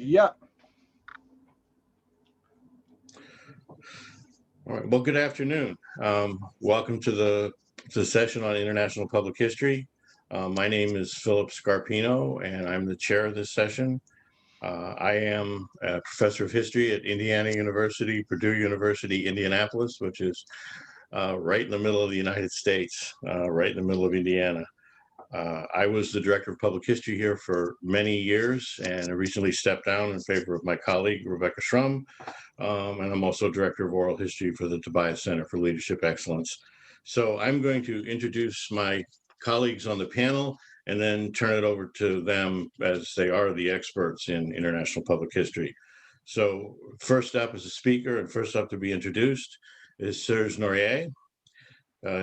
Yeah. All right. Well, good afternoon. Welcome to the session on international public history. My name is Philip Scarpino, and I'm the chair of this session. I am a professor of history at Indiana University, Purdue University, Indianapolis, which is right in the middle of the United States, right in the middle of Indiana. I was the director of public history here for many years, and I recently stepped down in favor of my colleague, Rebecca Schrum, and I'm also director of oral history for the Tobias Center for Leadership Excellence. So I'm going to introduce my colleagues on the panel and then turn it over to them as they are the experts in international public history. So first up as a speaker and first up to be introduced is Serge Nourier.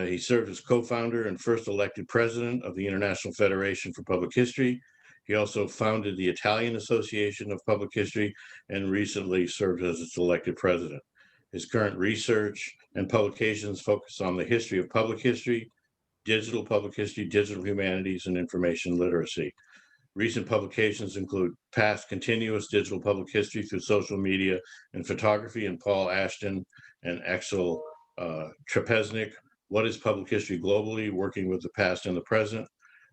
He served as co-founder and first elected president of the International Federation for Public History. He also founded the Italian Association of Public History and recently served as its elected president. His current research and publications focus on the history of public history, digital humanities, and information literacy. Recent publications include Past Continuous Digital Public History Through Social Media and Photography, and Paul Ashton and Axel Trepesnik, What is Public History Globally? Working with the Past and the Present,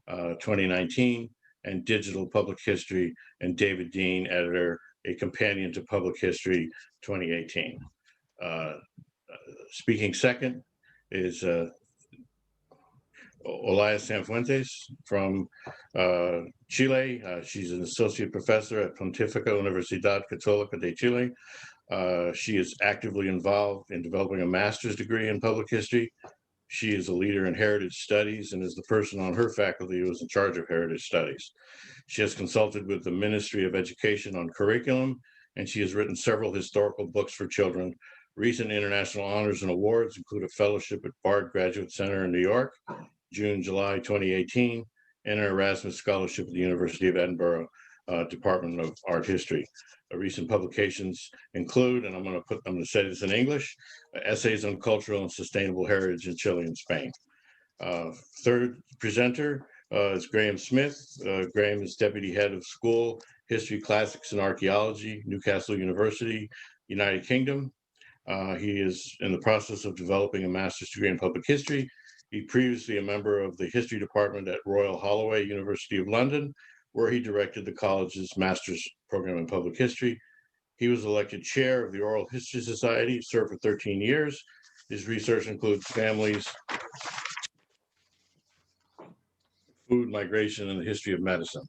2019, and Digital Public History, and David Dean, editor, A Companion to Public History, 2018. Speaking second is Olaya Sanfuentes from Chile. She's an associate professor at Pontificia Universidad Católica de Chile. She is actively involved in developing a master's degree in public history. She is a leader in heritage studies and is the person on her faculty who is in charge of heritage studies. She has consulted with the Ministry of Education on curriculum, and she has written several historical books for children. Recent international honors and awards include a fellowship at Bard Graduate Center in New York, July 2018, and an Erasmus Scholarship at the University of Edinburgh, Department of Art History. Recent publications include, and I'm going to say this in English, Essays on Cultural and Sustainable Heritage in Chile and Spain. Third presenter is Graham Smith. Graham is Deputy Head of School, History, Classics, and Archaeology, Newcastle University, United Kingdom. He is in the process of developing a master's degree in public history. He previously a member of the history department at Royal Holloway, University of London, where he directed the college's master's program in public history. He was elected chair of the Oral History Society, served for 13 years. His research includes families, food, migration, and the history of medicine.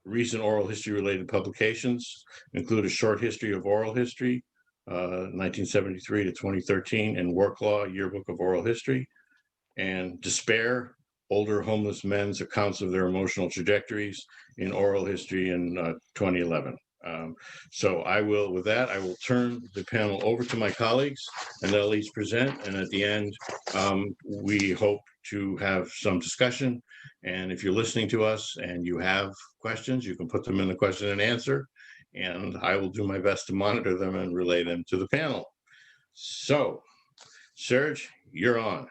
Recent oral history related publications include A Short History of Oral History, 1973 to 2013, and Work Law, Yearbook of Oral History, and Despair, Older Homeless Men's Accounts of Their Emotional Trajectories in Oral History in 2011. So with that, I will turn the panel over to my colleagues, and they'll each present, and at the end, we hope to have some discussion. And if you're listening to us and you have questions, you can put them in the question and answer, and I will do my best to monitor them and relay them to the panel. So, Serge, you're on.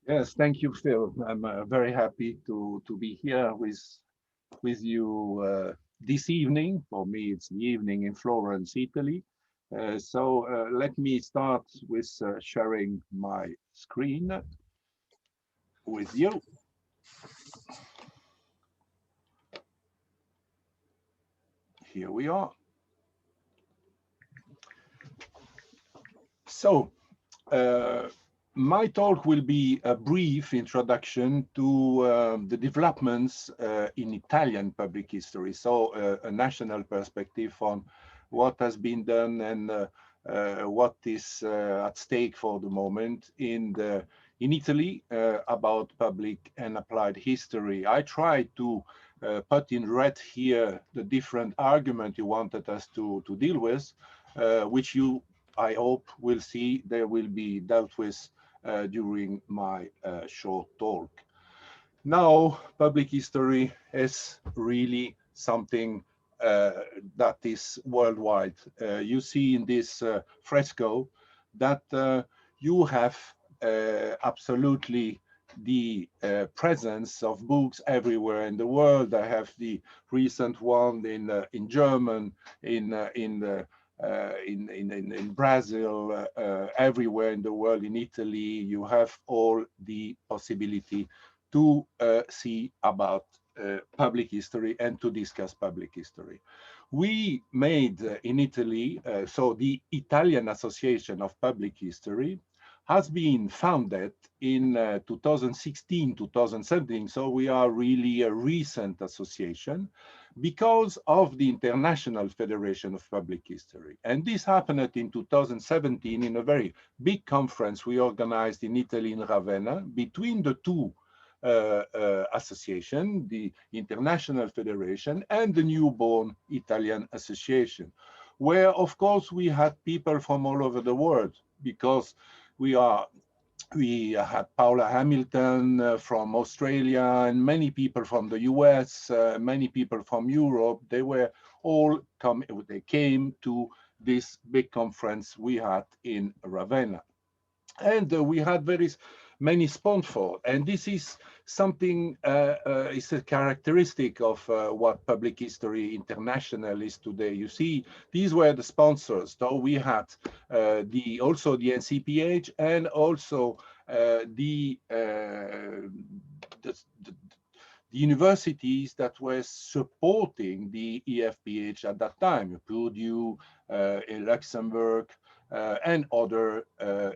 Yes, thank you, Phil. I'm very happy to be here with you this evening. For me, it's the evening in Florence, Italy. So let me start with sharing my screen with you. Here we are. So my talk will be a brief introduction to the developments in Italian public history. So a national perspective on what has been done and what is at stake for the moment in Italy about public and applied history. I tried to put in red here the different arguments you wanted us to deal with, which you, I hope, will see they will be dealt with during my short talk. Now, public history is really something that is worldwide. You see in this fresco that you have absolutely the presence of books everywhere in the world. I have the recent one in German, in Brazil, everywhere in the world, in Italy. You have all the possibility to see about public history and to discuss public history. We made in Italy, so the Italian Association of Public History has been founded in 2016, 2017. So we are really a recent association because of the International Federation of Public History. And this happened in 2017 in a very big conference we organized in Italy, in Ravenna, between the two association, the International Federation and the newborn Italian Association, where of course we had people from all over the world, because we had Paula Hamilton from Australia and many people from the US, many people from Europe. They came to this big conference we had in Ravenna. And we had very many sponsors. And this is something, is a characteristic of what Public History International is today. You see, these were the sponsors. So we had also the NCPH and also the universities that were supporting the EFPH at that time, Purdue, in Luxembourg, and other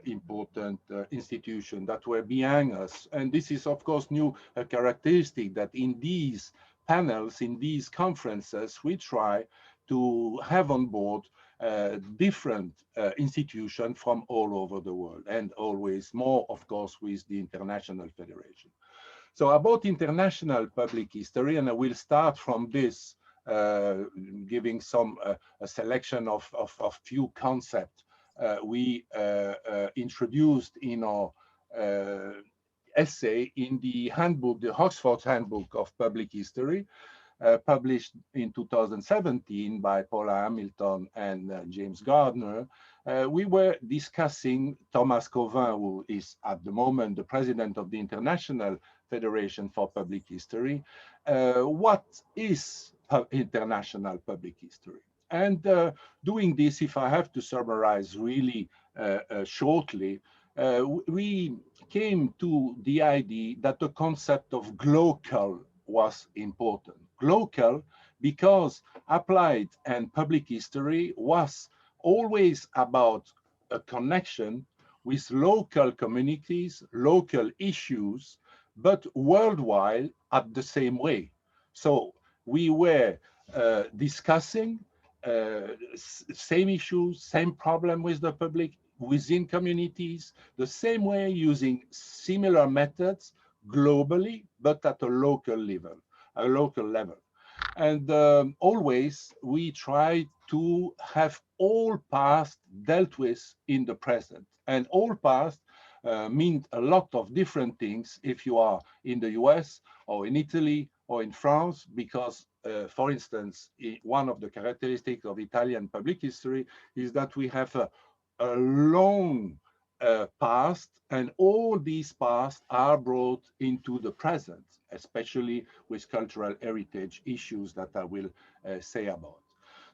important institutions that were behind us. And this is, of course, a characteristic that in these panels, in these conferences, we try to have on board different institutions from all over the world, and always more, of course, with the International Federation. So about international public history, and I will start from this, giving a selection of few concepts we introduced in our essay in the handbook, the Oxford Handbook of Public History, published in 2017 by Paula Hamilton and James Gardner. We were discussing Thomas Covin, who is at the moment the president of the International Federation for Public History. What is international public history? And doing this, if I have to summarize really shortly, we came to the idea that the concept of glocal was important. Glocal because applied and public history was always about a connection with local communities, local issues, but worldwide at the same way. So we were discussing same issues, same problem with the public, within communities, the same way, using similar methods globally, but at a local level. And always we try to have all past dealt with in the present. And all past mean a lot of different things if you are in the US or in Italy or in France, because for instance, one of the characteristics of Italian public history is that we have a long past, and all these past are brought into the present, especially with cultural heritage issues that I will say about.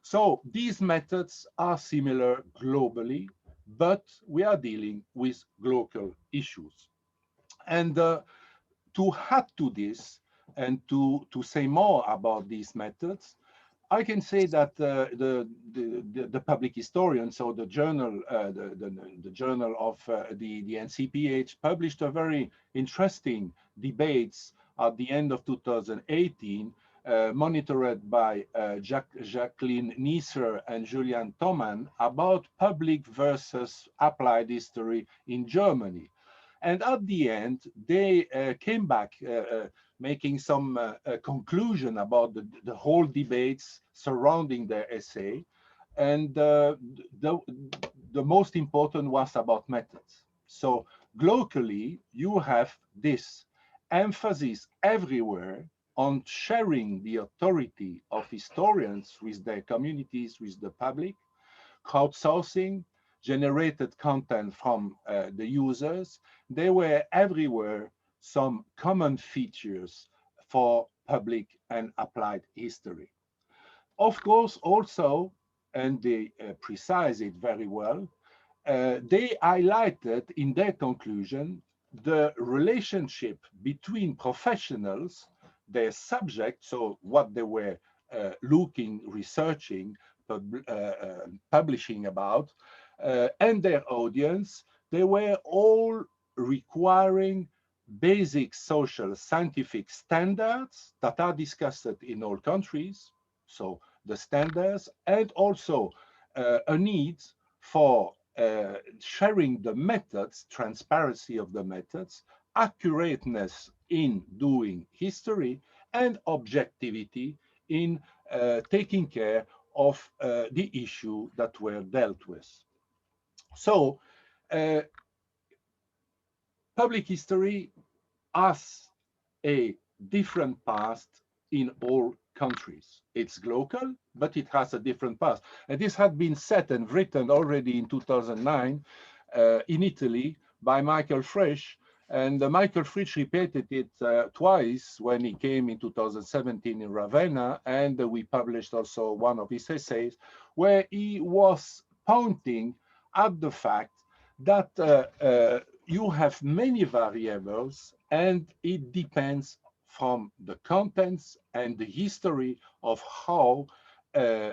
So these methods are similar globally, but we are dealing with local issues. And to add to this and to say more about these methods, I can say that the public historian, so the journal, the journal of the NCPH, published a very interesting debates at the end of 2018, monitored by Jacqueline Neisser and Julian Thoman, about public versus applied history in Germany. And at the end, they came back making some conclusion about the whole debates surrounding their essay. And the most important was about methods. So locally, you have this emphasis everywhere on sharing the authority of historians with their communities, with the public, crowdsourcing, generated content from the users. They were everywhere some common features for public and applied history. Of course, also, and they precise it very well, they highlighted in their conclusion the relationship between professionals, their subject, so what they were looking, researching, publishing about, and their audience. They were all requiring basic social scientific standards that are discussed in all countries. So the standards, and also a need for sharing the methods, transparency of the methods, accurateness in doing history, and objectivity in taking care of the issue that were dealt with. So, uh, public history has a different past in all countries. It's local, but it has a different past. And this had been said and written already in 2009 in Italy by Michael Frisch. And Michael Frisch repeated it twice when he came in 2017 in Ravenna. And we published also one of his essays where he was pointing at the fact that you have many variables and it depends from the contents and the history of how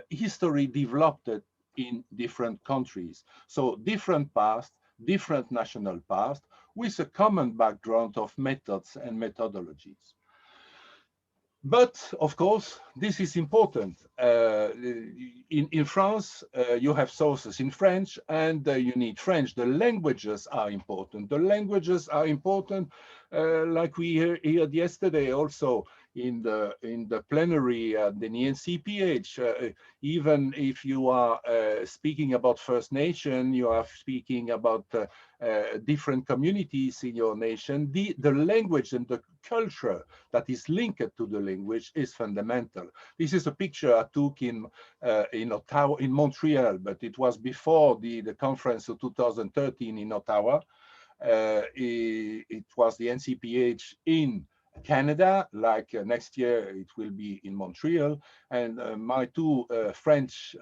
history developed in different countries. So different past, different national past, with a common background of methods and methodologies. But of course, this is important. In France, you have sources in French and you need French. The languages are important. The languages are important, like we heard yesterday also in the plenary at the NCPH. Even if you are speaking about First Nation, you are speaking about different communities in your nation, the language and the culture that is linked to the language is fundamental. This is a picture I took in Ottawa, in Montreal, but it was before the conference of 2013 in Ottawa. It was the NCPH in Canada, like next year it will be in Montreal. And my two French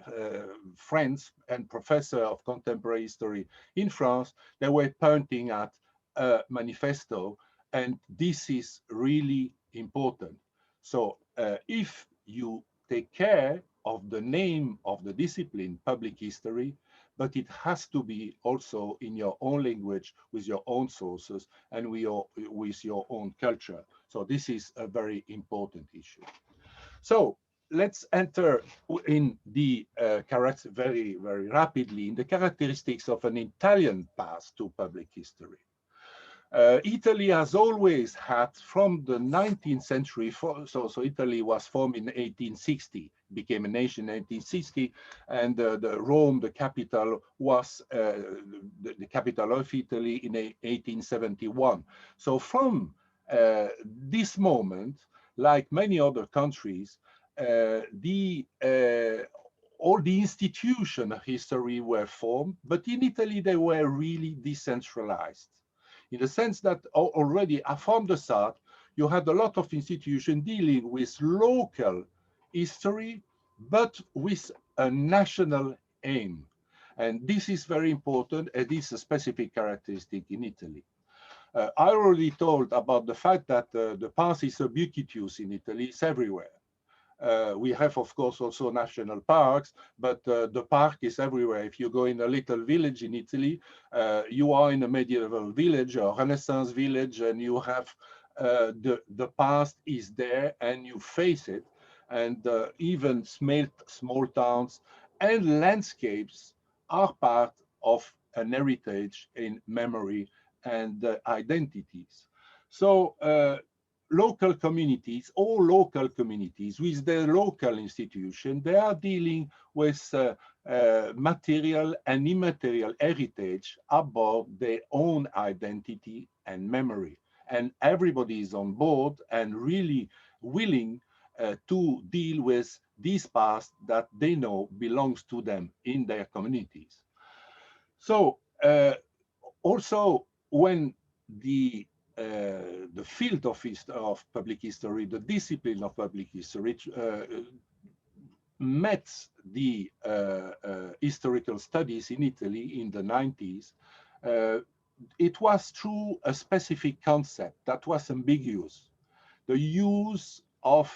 friends and professor of contemporary history in France, they were pointing at a manifesto, and this is really important. So if you take care of the name of the discipline, public history, but it has to be also in your own language, with your own sources, and with your own culture. So this is a very important issue. So let's enter in the very rapidly in the characteristics of an Italian past to public history. Italy has always had, from the 19th century, so Italy was formed in 1860, became a nation in 1860, and the Rome, the capital, was the capital of Italy in 1871. So from this moment, like many other countries, all the institutions of history were formed, but in Italy they were really decentralized, in the sense that already from the start, you had a lot of institutions dealing with local history, but with a national aim. And this is very important, and this is a specific characteristic in Italy. I already told about the fact that the past is ubiquitous in Italy, it's everywhere. We have, of course, also national parks, but the park is everywhere. If you go in a little village in Italy, you are in a medieval village or Renaissance village, and you have the past is there, and you face it. And even small towns and landscapes are part of an heritage in memory and identities. So local communities, all local communities with their local institution, they are dealing with material and immaterial heritage about their own identity and memory. And everybody is on board and really willing to deal with this past that they know belongs to them in their communities. So also when the the field of public history, the discipline of public history, met the historical studies in Italy in the 90s, it was through a specific concept that was ambiguous: the use of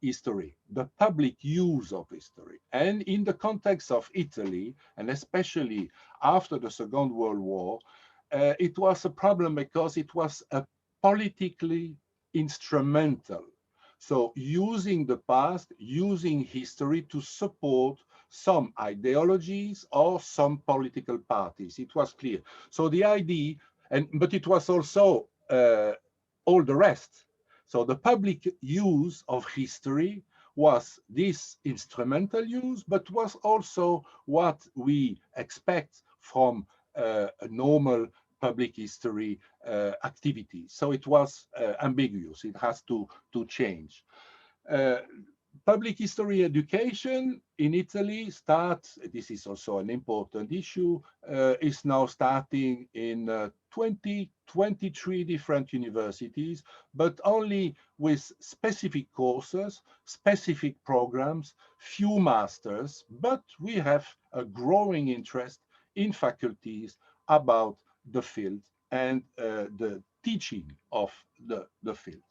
history, the public use of history. And in the context of Italy, and especially after the Second World War, it was a problem because it was a politically instrumental. So using the past, using history to support some ideologies or some political parties. It was clear. So the idea, but it was also all the rest. So the public use of history was this instrumental use, but was also what we expect from a normal public history activity. So it was ambiguous. It has to change. Uh, Public history education in Italy starts, this is also an important issue, is now starting in 23 different universities, but only with specific courses, specific programs, few masters, but we have a growing interest in faculties about the field and the teaching of the field.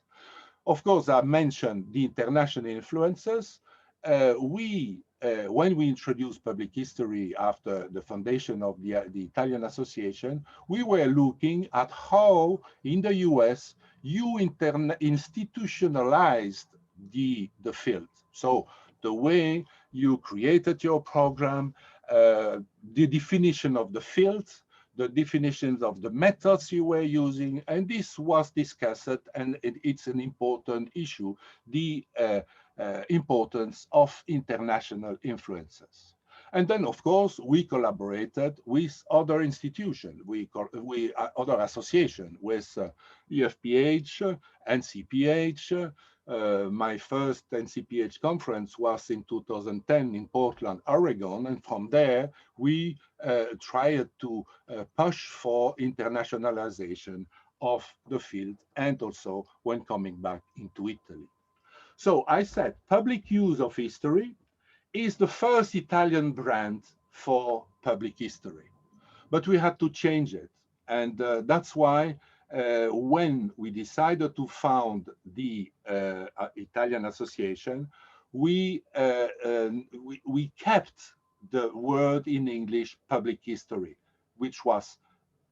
Of course, I mentioned the international influences. When we introduced public history after the foundation of the Italian Association, we were looking at how in the US you institutionalized the field. So the way you created your program, the definition of the field, the definitions of the methods you were using, and this was discussed, and it's an important issue, the importance of international influences. And then, of course, we collaborated with other institutions, other associations, with EFPH, NCPH. My first NCPH conference was in 2010 in Portland, Oregon, and from there we tried to push for internationalization of the field, and also when coming back into Italy. So I said public use of history is the first Italian brand for public history, but we had to change it. And that's why when we decided to found the Italian Association, we kept the word in English public history, which was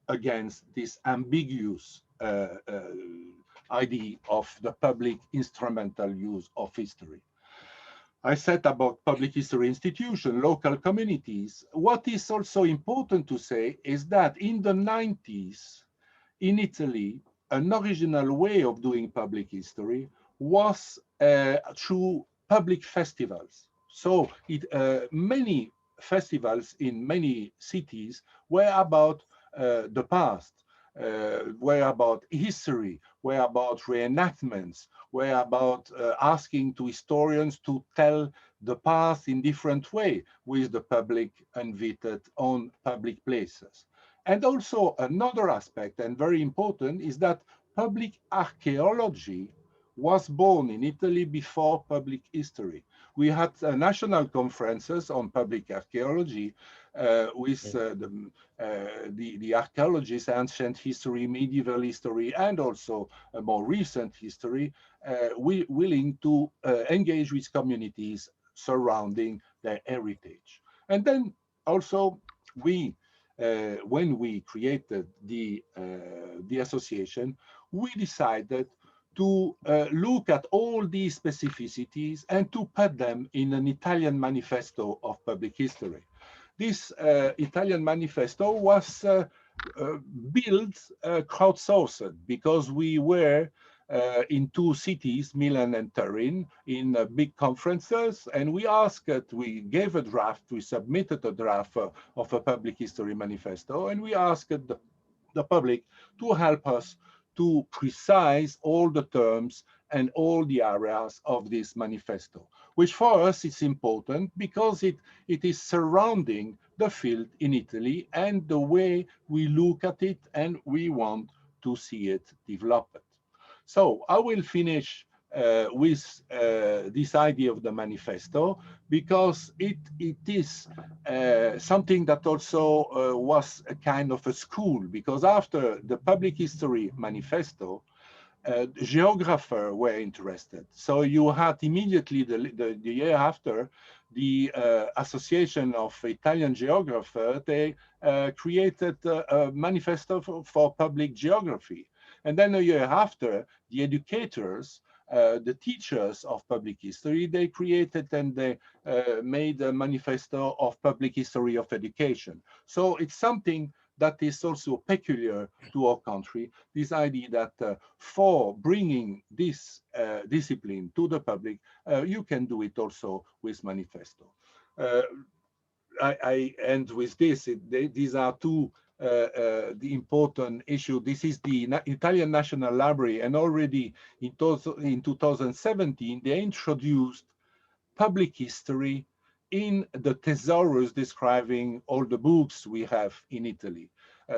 against this ambiguous idea of the public instrumental use of history. I said about public history institutions, local communities. What is also important to say is that in the 90s, in Italy, an original way of doing public history was through public festivals. So many festivals in many cities were about the past, were about history, were about reenactments, were about asking to historians to tell the past in different way with the public invited on public places. And also another aspect, and very important, is that public archaeology was born in Italy before public history. We had national conferences on public archaeology with the archaeologists, ancient history, medieval history, and also a more recent history, willing to engage with communities surrounding their heritage. And then also when we created the association, we decided to look at all these specificities and to put them in an Italian manifesto of public history. This Italian manifesto was built crowdsourced because we were in two cities, Milan and Turin, in big conferences, and we gave a draft, we submitted a draft of a public history manifesto, and we asked the public to help us to precise all the terms and all the areas of this manifesto, which for us is important because it is surrounding the field in Italy and the way we look at it and we want to see it developed. So I will finish with this idea of the manifesto, because it is something that also was a kind of a school, because after the public history manifesto, geographers were interested. So you had immediately the year after, the Association of Italian Geographers, they created a manifesto for public geography. And then a year after, the educators, the teachers of public history, they created and they made a manifesto of public history of education. So it's something that is also peculiar to our country, this idea that for bringing this discipline to the public, you can do it also with manifesto. I end with this. These are two the important issue. This is the Italian National Library, and already in 2017, they introduced public history in the thesaurus describing all the books we have in Italy.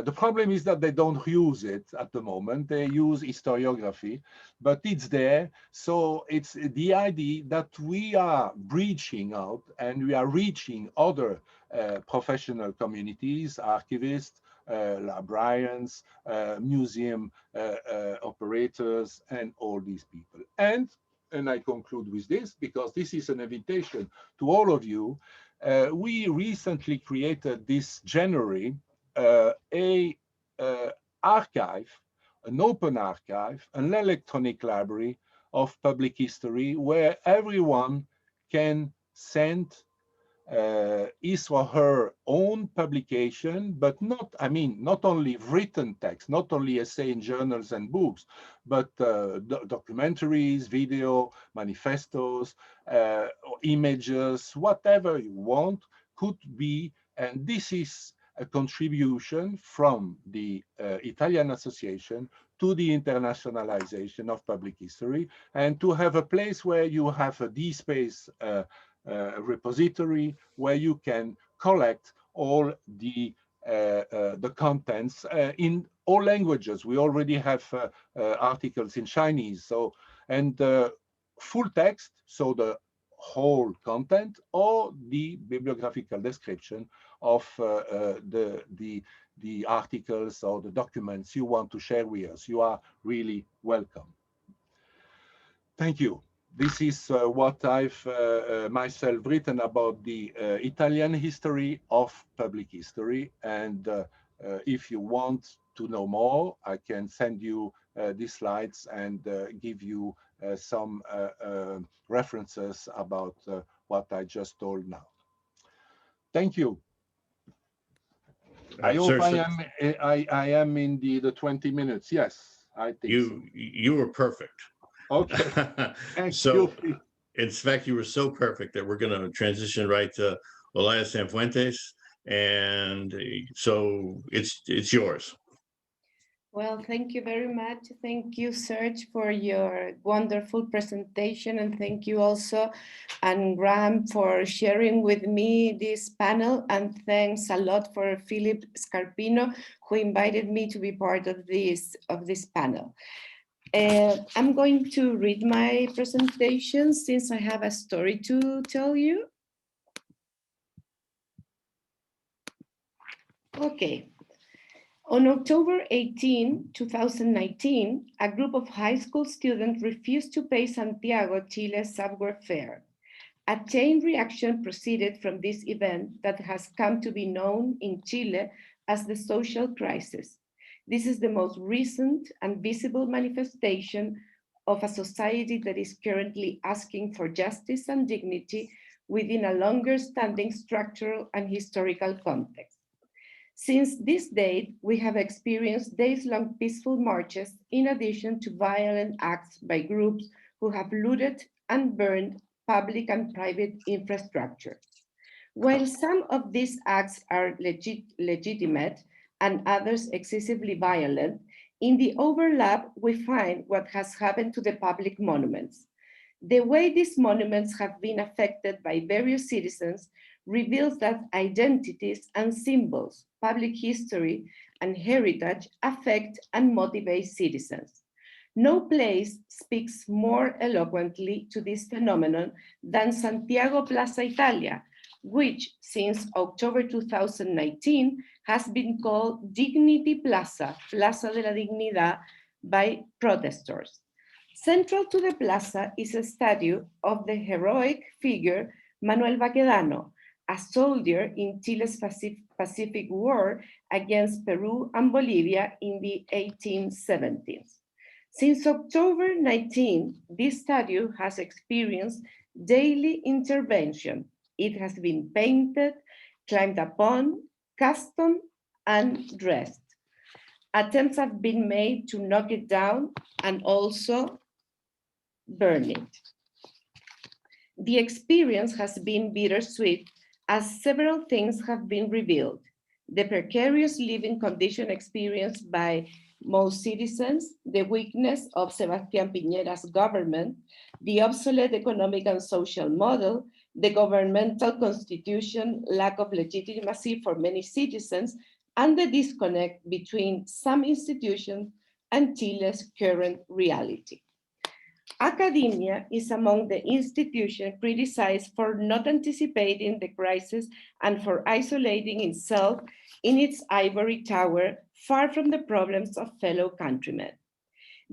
The problem is that they don't use it at the moment. They use historiography, but it's there. So it's the idea that we are reaching out and we are reaching other professional communities, archivists, librarians, museum operators, and all these people. And I conclude with this, because this is an invitation to all of you. We recently created this January a archive, an open archive, an electronic library of public history, where everyone can send his or her own publication, but not, I mean, not only written text, not only essay in journals and books, but documentaries, video, manifestos, images, whatever you want could be. And this is a contribution from the Italian Association to the internationalization of public history, and to have a place where you have a DSpace repository where you can collect all the contents in all languages. We already have articles in Chinese, so, and full text, so the whole content, or the bibliographical description of the articles or the documents you want to share with us. You are really welcome. Thank you. This is what I've myself written about the Italian history of public history. And if you want to know more, I can send you these slides and give you some references about what I just told now. Thank you. I hope I am in the 20 minutes. Yes, I think so. You were perfect. Okay. So, in fact, you were so perfect that we're going to transition right to Olaya Sanfuentes, and so it's yours. Well, thank you very much. Thank you, Serge, for your wonderful presentation, and thank you also, and Graham, for sharing with me this panel, and thanks a lot for Philip Scarpino, who invited me to be part of this panel. I'm going to read my presentation since I have a story to tell you. Okay. On October 18, 2019, a group of high school students refused to pay Santiago, Chile's subway fare. A chain reaction proceeded from this event that has come to be known in Chile as the social crisis. This is the most recent and visible manifestation of a society that is currently asking for justice and dignity within a longer-standing structural and historical context. Since this date, we have experienced days-long peaceful marches in addition to violent acts by groups who have looted and burned public and private infrastructure. While some of these acts are legitimate and others excessively violent, in the overlap, we find what has happened to the public monuments. The way these monuments have been affected by various citizens reveals that identities and symbols, public history, and heritage affect and motivate citizens. No place speaks more eloquently to this phenomenon than Santiago Plaza Italia, which since October 2019 has been called Dignity Plaza, Plaza de la Dignidad, by protesters. Central to the plaza is a statue of the heroic figure Manuel Baquedano, a soldier in Chile's Pacific War against Peru and Bolivia in the 1870s. Since October 19, this statue has experienced daily intervention. It has been painted, climbed upon, custom, and dressed. Attempts have been made to knock it down and also burn it. The experience has been bittersweet as several things have been revealed. The precarious living condition experienced by most citizens, the weakness of Sebastián Piñera's government, the obsolete economic and social model, the governmental constitution, lack of legitimacy for many citizens, and the disconnect between some institutions and Chile's current reality. Academia is among the institutions criticized for not anticipating the crisis and for isolating itself in its ivory tower, far from the problems of fellow countrymen.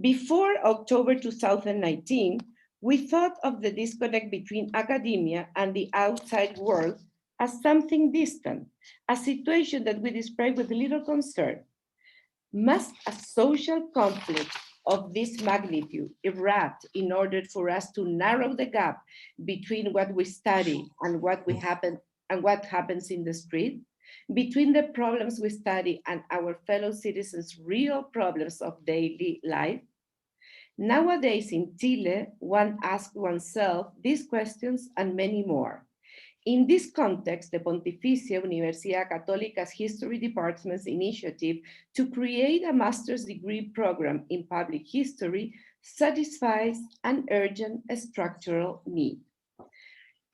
Before October 2019, we thought of the disconnect between academia and the outside world as something distant, a situation that we describe with little concern. Must a social conflict of this magnitude erupt in order for us to narrow the gap between what we study and what happens in the street, between the problems we study and our fellow citizens' real problems of daily life? Nowadays in Chile, one asks oneself these questions and many more. In this context, the Pontificia Universidad Católica's History Department's initiative to create a master's degree program in public history satisfies an urgent structural need.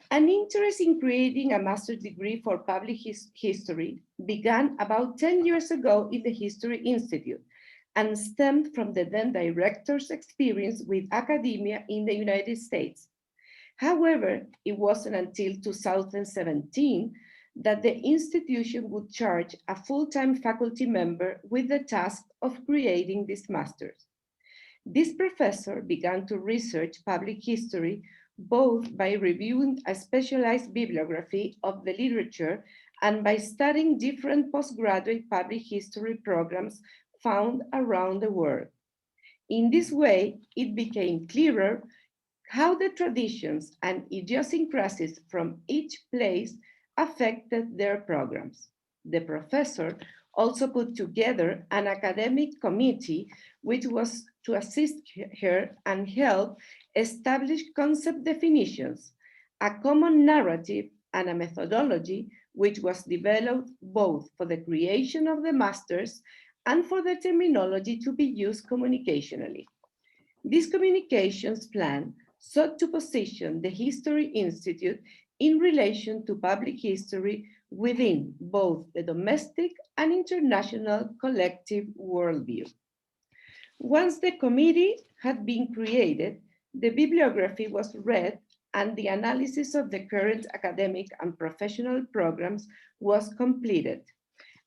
An interest in creating a master's degree for public history began about 10 years ago in the History Institute and stemmed from the then director's experience with academia in the United States. However, it wasn't until 2017 that the institution would charge a full-time faculty member with the task of creating this master's. This professor began to research public history both by reviewing a specialized bibliography of the literature and by studying different postgraduate public history programs found around the world. In this way, it became clearer how the traditions and idiosyncrasies from each place affected their programs. The professor also put together an academic committee which was to assist her and help establish concept definitions, a common narrative, and a methodology which was developed both for the creation of the masters and for the terminology to be used communicationally. This communications plan sought to position the History Institute in relation to public history within both the domestic and international collective worldview. Once the committee had been created, the bibliography was read and the analysis of the current academic and professional programs was completed.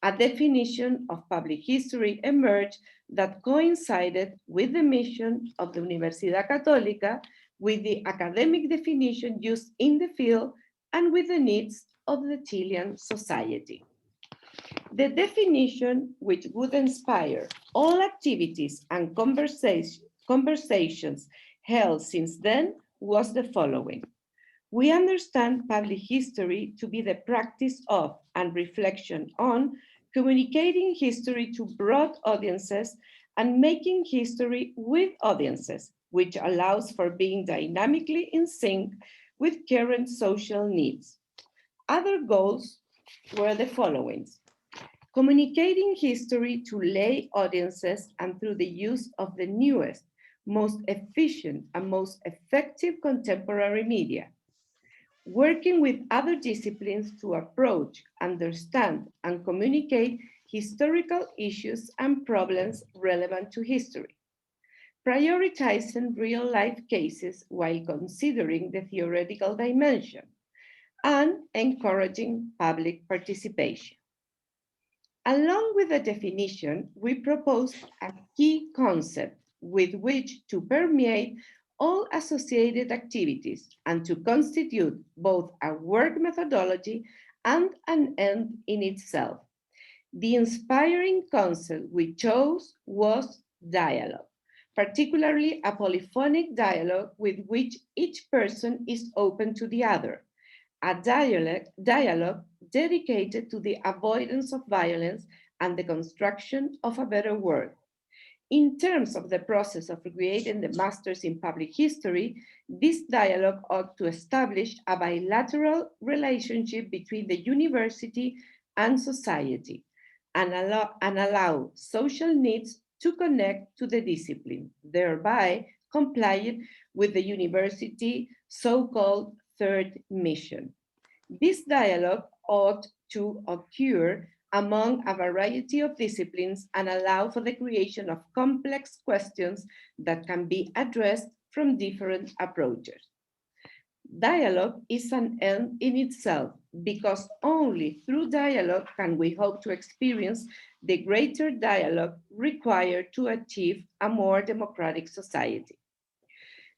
A definition of public history emerged that coincided with the mission of the Universidad Católica, with the academic definition used in the field, and with the needs of the Chilean society. The definition, which would inspire all activities and conversations held since then, was the following. We understand public history to be the practice of and reflection on communicating history to broad audiences and making history with audiences, which allows for being dynamically in sync with current social needs. Other goals were the following. Communicating history to lay audiences and through the use of the newest, most efficient, and most effective contemporary media. Working with other disciplines to approach, understand, and communicate historical issues and problems relevant to history, prioritizing real-life cases while considering the theoretical dimension, and encouraging public participation. Along with the definition, we proposed a key concept with which to permeate all associated activities and to constitute both a work methodology and an end in itself. The inspiring concept we chose was dialogue, particularly a polyphonic dialogue with which each person is open to the other, a dialogue dedicated to the avoidance of violence and the construction of a better world. In terms of the process of creating the Masters in Public History, this dialogue ought to establish a bilateral relationship between the university and society and allow social needs to connect to the discipline, thereby complying with the university so-called third mission. This dialogue ought to occur among a variety of disciplines and allow for the creation of complex questions that can be addressed from different approaches. Dialogue is an end in itself because only through dialogue can we hope to experience the greater dialogue required to achieve a more democratic society.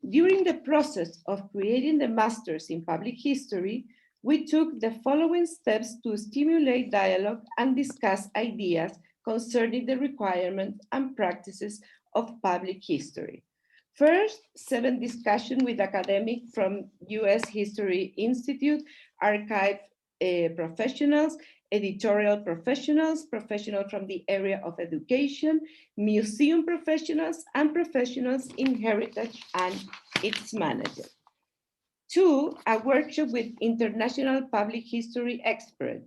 During the process of creating the Masters in Public History, we took the following steps to stimulate dialogue and discuss ideas concerning the requirements and practices of public history. First, 7 discussions with academics from US History Institute, archive professionals, editorial professionals, professionals from the area of education, museum professionals, and professionals in heritage and its management. 2, a workshop with international public history experts.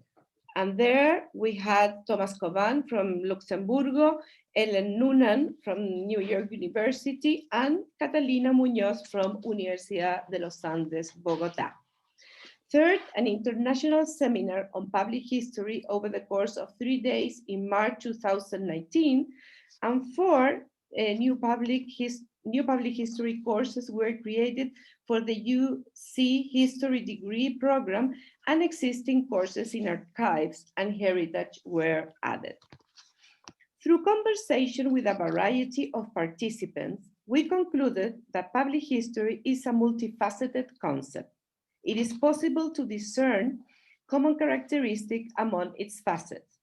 And there we had Thomas Coban from Luxembourg, Ellen Noonan from New York University, and Catalina Muñoz from Universidad de los Andes, Bogotá. Third, an international seminar on public history over the course of 3 days in March 2019. And 4, new public history courses were created for the UC History degree program, and existing courses in archives and heritage were added. Through conversation with a variety of participants, we concluded that public history is a multifaceted concept. It is possible to discern common characteristics among its facets.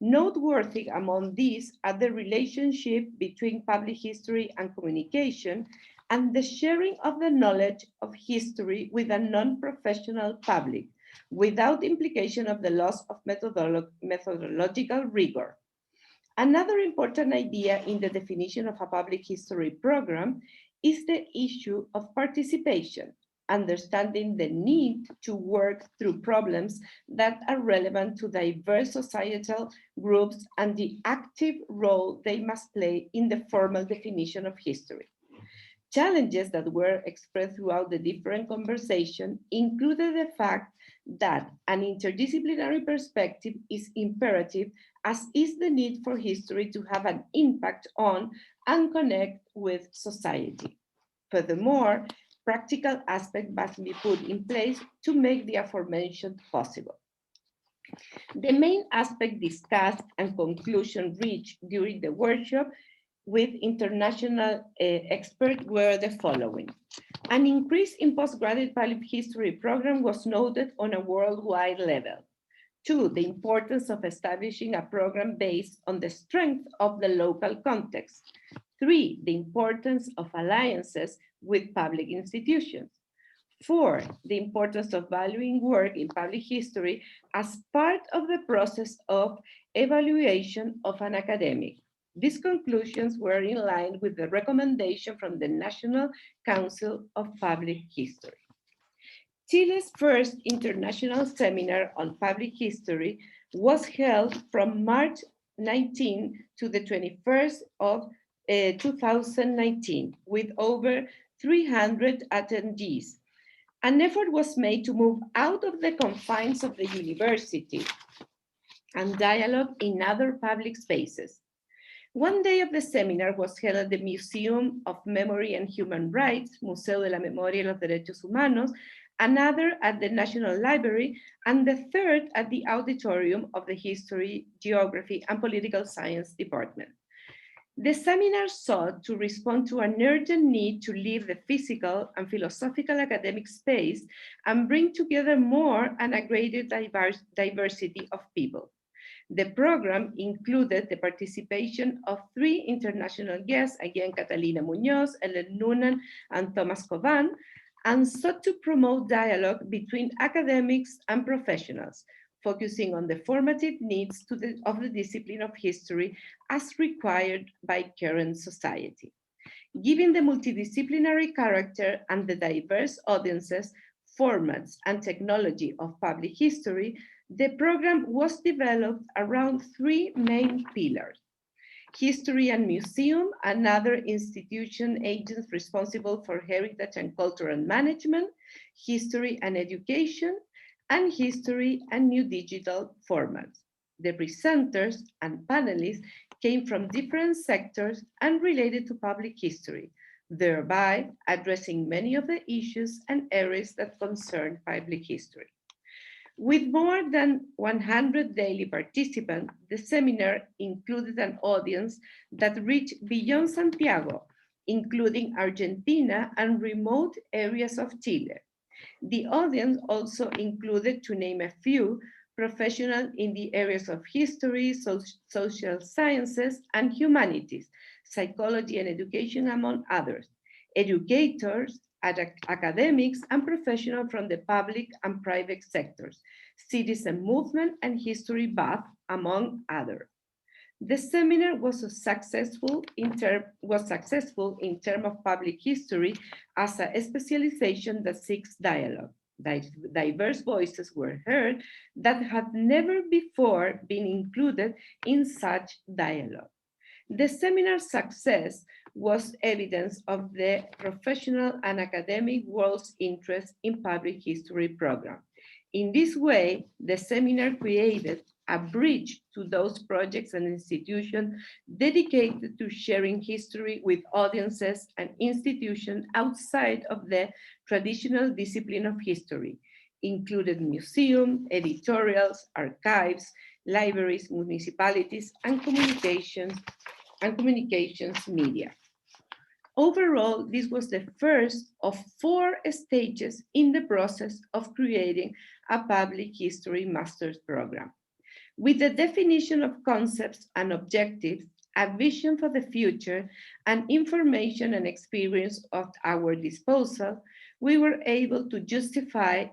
Noteworthy among these are the relationship between public history and communication, and the sharing of the knowledge of history with a non-professional public, without implication of the loss of methodological rigor. Another important idea in the definition of a public history program is the issue of participation, understanding the need to work through problems that are relevant to diverse societal groups and the active role they must play in the formal definition of history. Challenges that were expressed throughout the different conversation included the fact that an interdisciplinary perspective is imperative, as is the need for history to have an impact on and connect with society. Furthermore, practical aspects must be put in place to make the aforementioned possible. The main aspect discussed and conclusion reached during the workshop with international experts were the following. An increase in postgraduate public history program was noted on a worldwide level. 2, the importance of establishing a program based on the strength of the local context. 3, the importance of alliances with public institutions. 4, the importance of valuing work in public history as part of the process of evaluation of an academic. These conclusions were in line with the recommendation from the National Council of Public History. Chile's first international seminar on public history was held from March 19 to the 21st of 2019 with over 300 attendees. An effort was made to move out of the confines of the university and dialogue in other public spaces. One day of the seminar was held at the Museum of Memory and Human Rights, Museo de la Memoria y los Derechos Humanos, another at the National Library, and the third at the auditorium of the History, Geography, and Political Science Department. The seminar sought to respond to an urgent need to leave the physical and philosophical academic space and bring together more and a greater diversity of people. The program included the participation of 3 international guests, again, Catalina Muñoz, Ellen Noonan, and Thomas Covan, and sought to promote dialogue between academics and professionals, focusing on the formative needs of the discipline of history as required by current society. Given the multidisciplinary character and the diverse audiences, formats, and technology of public history, the program was developed around 3 main pillars: history and museum, another institution agents responsible for heritage and cultural management, history and education, and history and new digital formats. The presenters and panelists came from different sectors and related to public history, thereby addressing many of the issues and areas that concern public history. With more than 100 daily participants, the seminar included an audience that reached beyond Santiago, including Argentina and remote areas of Chile. The audience also included, to name a few, professionals in the areas of history, social sciences, and humanities, psychology and education, among others, educators, academics, and professionals from the public and private sectors, citizen movement and history buff, among others. The seminar was successful in terms of public history as a specialization that seeks dialogue. Diverse voices were heard that had never before been included in such dialogue. The seminar's success was evidence of the professional and academic world's interest in public history program. In this way, the seminar created a bridge to those projects and institutions dedicated to sharing history with audiences and institutions outside of the traditional discipline of history, including museums, editorials, archives, libraries, municipalities, and communications media. Overall, this was the first of 4 stages in the process of creating a public history master's program. With the definition of concepts and objectives, a vision for the future, and information and experience at our disposal, we were able to justify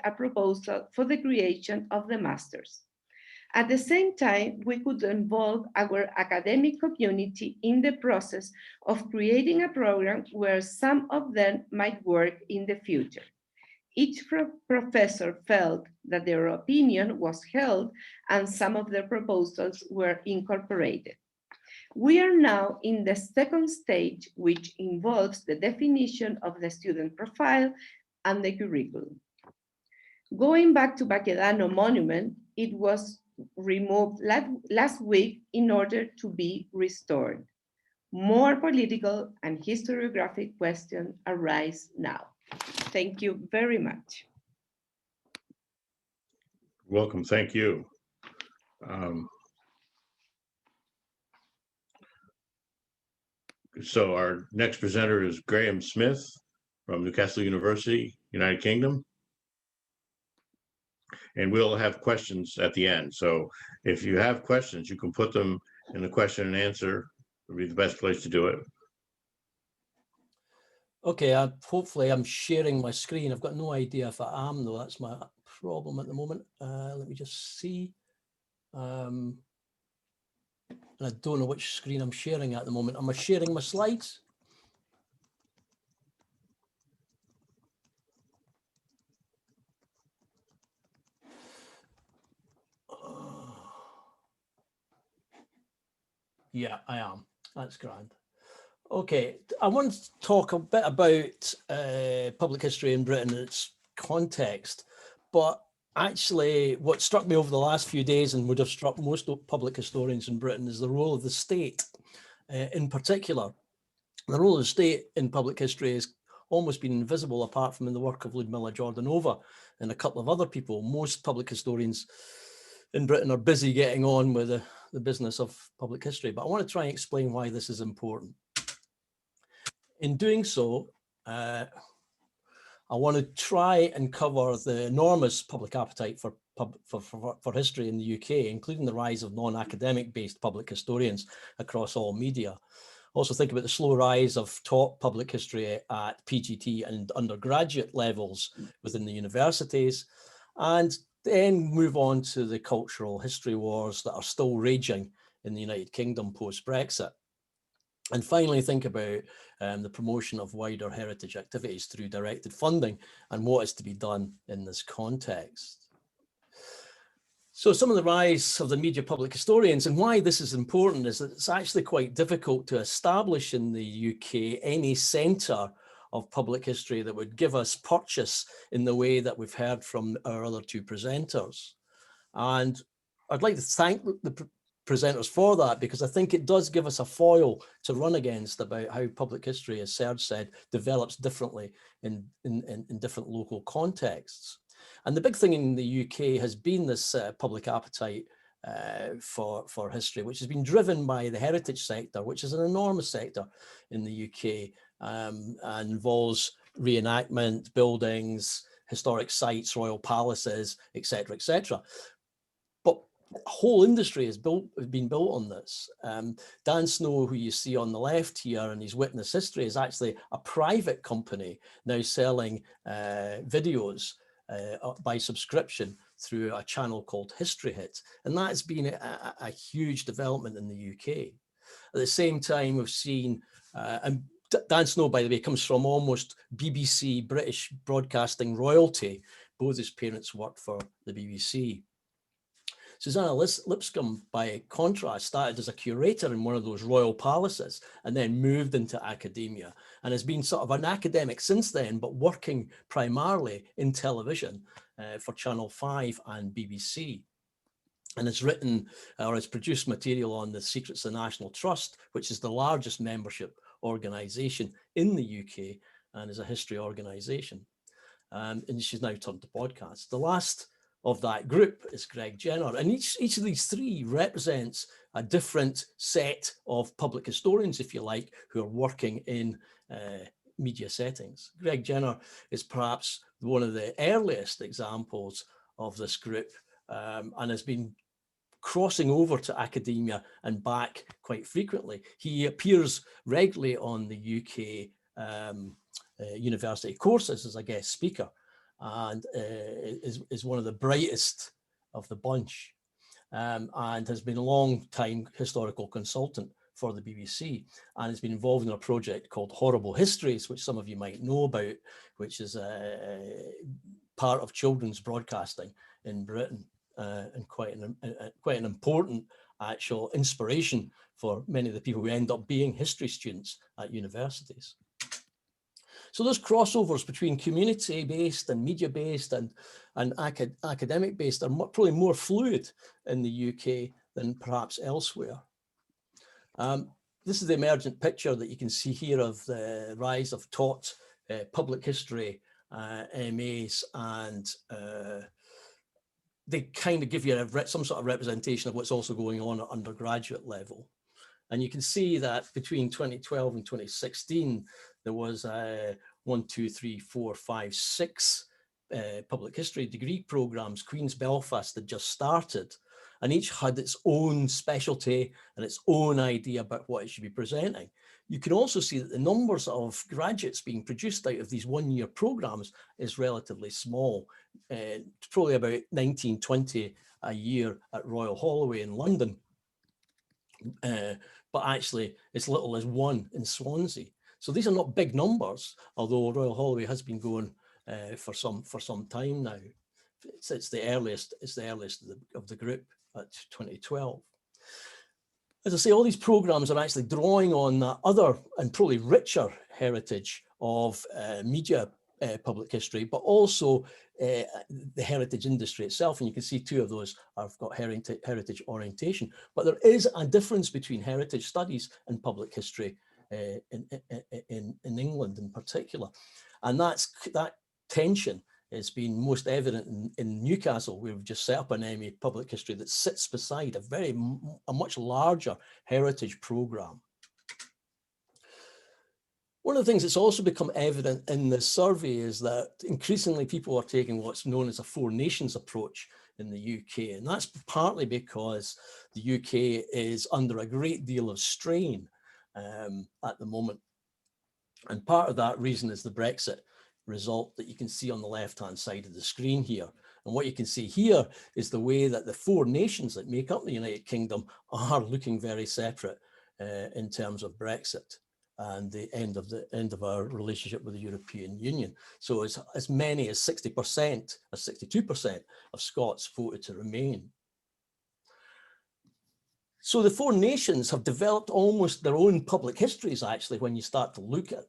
a proposal for the creation of the masters. At the same time, we could involve our academic community in the process of creating a program where some of them might work in the future. Each professor felt that their opinion was held and some of their proposals were incorporated. We are now in the second stage, which involves the definition of the student profile and the curriculum. Going back to Baquedano Monument, it was removed last week in order to be restored. More political and historiographic questions arise now. Thank you very much. Welcome, thank you. So our next presenter is Graham Smith from Newcastle University, United Kingdom. And we'll have questions at the end. So if you have questions, you can put them in the question and answer. Would be the best place to do it. Okay, hopefully I'm sharing my screen. I've got no idea if I am, though. That's my problem at the moment. Let me just see. And I don't know which screen I'm sharing at the moment. Am I sharing my slides? Yeah, I am. That's grand. Okay, I want to talk a bit about public history in Britain and its context, but actually, what struck me over the last few days and would have struck most public historians in Britain is the role of the state in particular. The role of the state in public history has almost been invisible apart from in the work of Ludmilla Jordanova and a couple of other people. Most public historians in Britain are busy getting on with the business of public history, but I want to try and explain why this is important. In doing so, I want to try and cover the enormous public appetite for history in the UK, including the rise of non-academic based public historians across all media. Also think about the slow rise of top public history at PGT and undergraduate levels within the universities, and then move on to the cultural history wars that are still raging in the United Kingdom post-Brexit. And finally, think about the promotion of wider heritage activities through directed funding and what is to be done in this context. So some of the rise of the media public historians and why this is important is that it's actually quite difficult to establish in the UK any centre of public history that would give us purchase in the way that we've heard from our other two presenters. And I'd like to thank the presenters for that, because I think it does give us a foil to run against about how public history, as Serge said, develops differently in different local contexts. And the big thing in the UK has been this public appetite for history, which has been driven by the heritage sector, which is an enormous sector in the UK and involves reenactment, buildings, historic sites, royal palaces, etc., etc. But a whole industry has been built on this. Dan Snow, who you see on the left here, and his Witness History, is actually a private company now selling videos by subscription through a channel called History Hit. And that's been a huge development in the UK. At the same time, we've seen, and Dan Snow, by the way, comes from almost BBC, British broadcasting royalty. Both his parents worked for the BBC. Susanna Lipscomb, by contrast, started as a curator in one of those royal palaces and then moved into academia and has been sort of an academic since then, but working primarily in television for Channel 5 and BBC. And has written or has produced material on the Secrets of the National Trust, which is the largest membership organisation in the UK and is a history organisation. And she's now turned to podcasts. The last of that group is Greg Jenner, and each of these three represents a different set of public historians, if you like, who are working in media settings. Greg Jenner is perhaps one of the earliest examples of this group and has been crossing over to academia and back quite frequently. He appears regularly on the UK university courses as a guest speaker, and is one of the brightest of the bunch, and has been a long time historical consultant for the BBC, and has been involved in a project called Horrible Histories, which some of you might know about, which is part of children's broadcasting in Britain, and quite an important actual inspiration for many of the people who end up being history students at universities. So those crossovers between community-based and media-based and academic-based are probably more fluid in the UK than perhaps elsewhere. This is the emergent picture that you can see here of the rise of taught public history MAs, and they kind of give you some sort of representation of what's also going on at undergraduate level. And you can see that between 2012 and 2016, there was 6 public history degree programs. Queen's Belfast had just started, and each had its own specialty and its own idea about what it should be presenting. You can also see that the numbers of graduates being produced out of these one-year programs is relatively small. It's probably about 19, 20 a year at Royal Holloway in London. But actually it's little as 1 in Swansea. So these are not big numbers, although Royal Holloway has been going for some time now. It's the earliest of the group at 2012. As I say, all these programs are actually drawing on that other and probably richer heritage of media public history, but also the heritage industry itself. And you can see two of those have got heritage orientation. But there is a difference between heritage studies and public history in England in particular. And that tension has been most evident in Newcastle, where we've just set up an MA public history that sits beside a much larger heritage programme. One of the things that's also become evident in this survey is that increasingly people are taking what's known as a Four Nations approach in the UK. And that's partly because the UK is under a great deal of strain at the moment. And part of that reason is the Brexit result that you can see on the left-hand side of the screen here. And what you can see here is the way that the four nations that make up the United Kingdom are looking very separate in terms of Brexit and the end of our relationship with the European Union. So as many as 60% or 62% of Scots voted to remain. So the four nations have developed almost their own public histories, actually, when you start to look at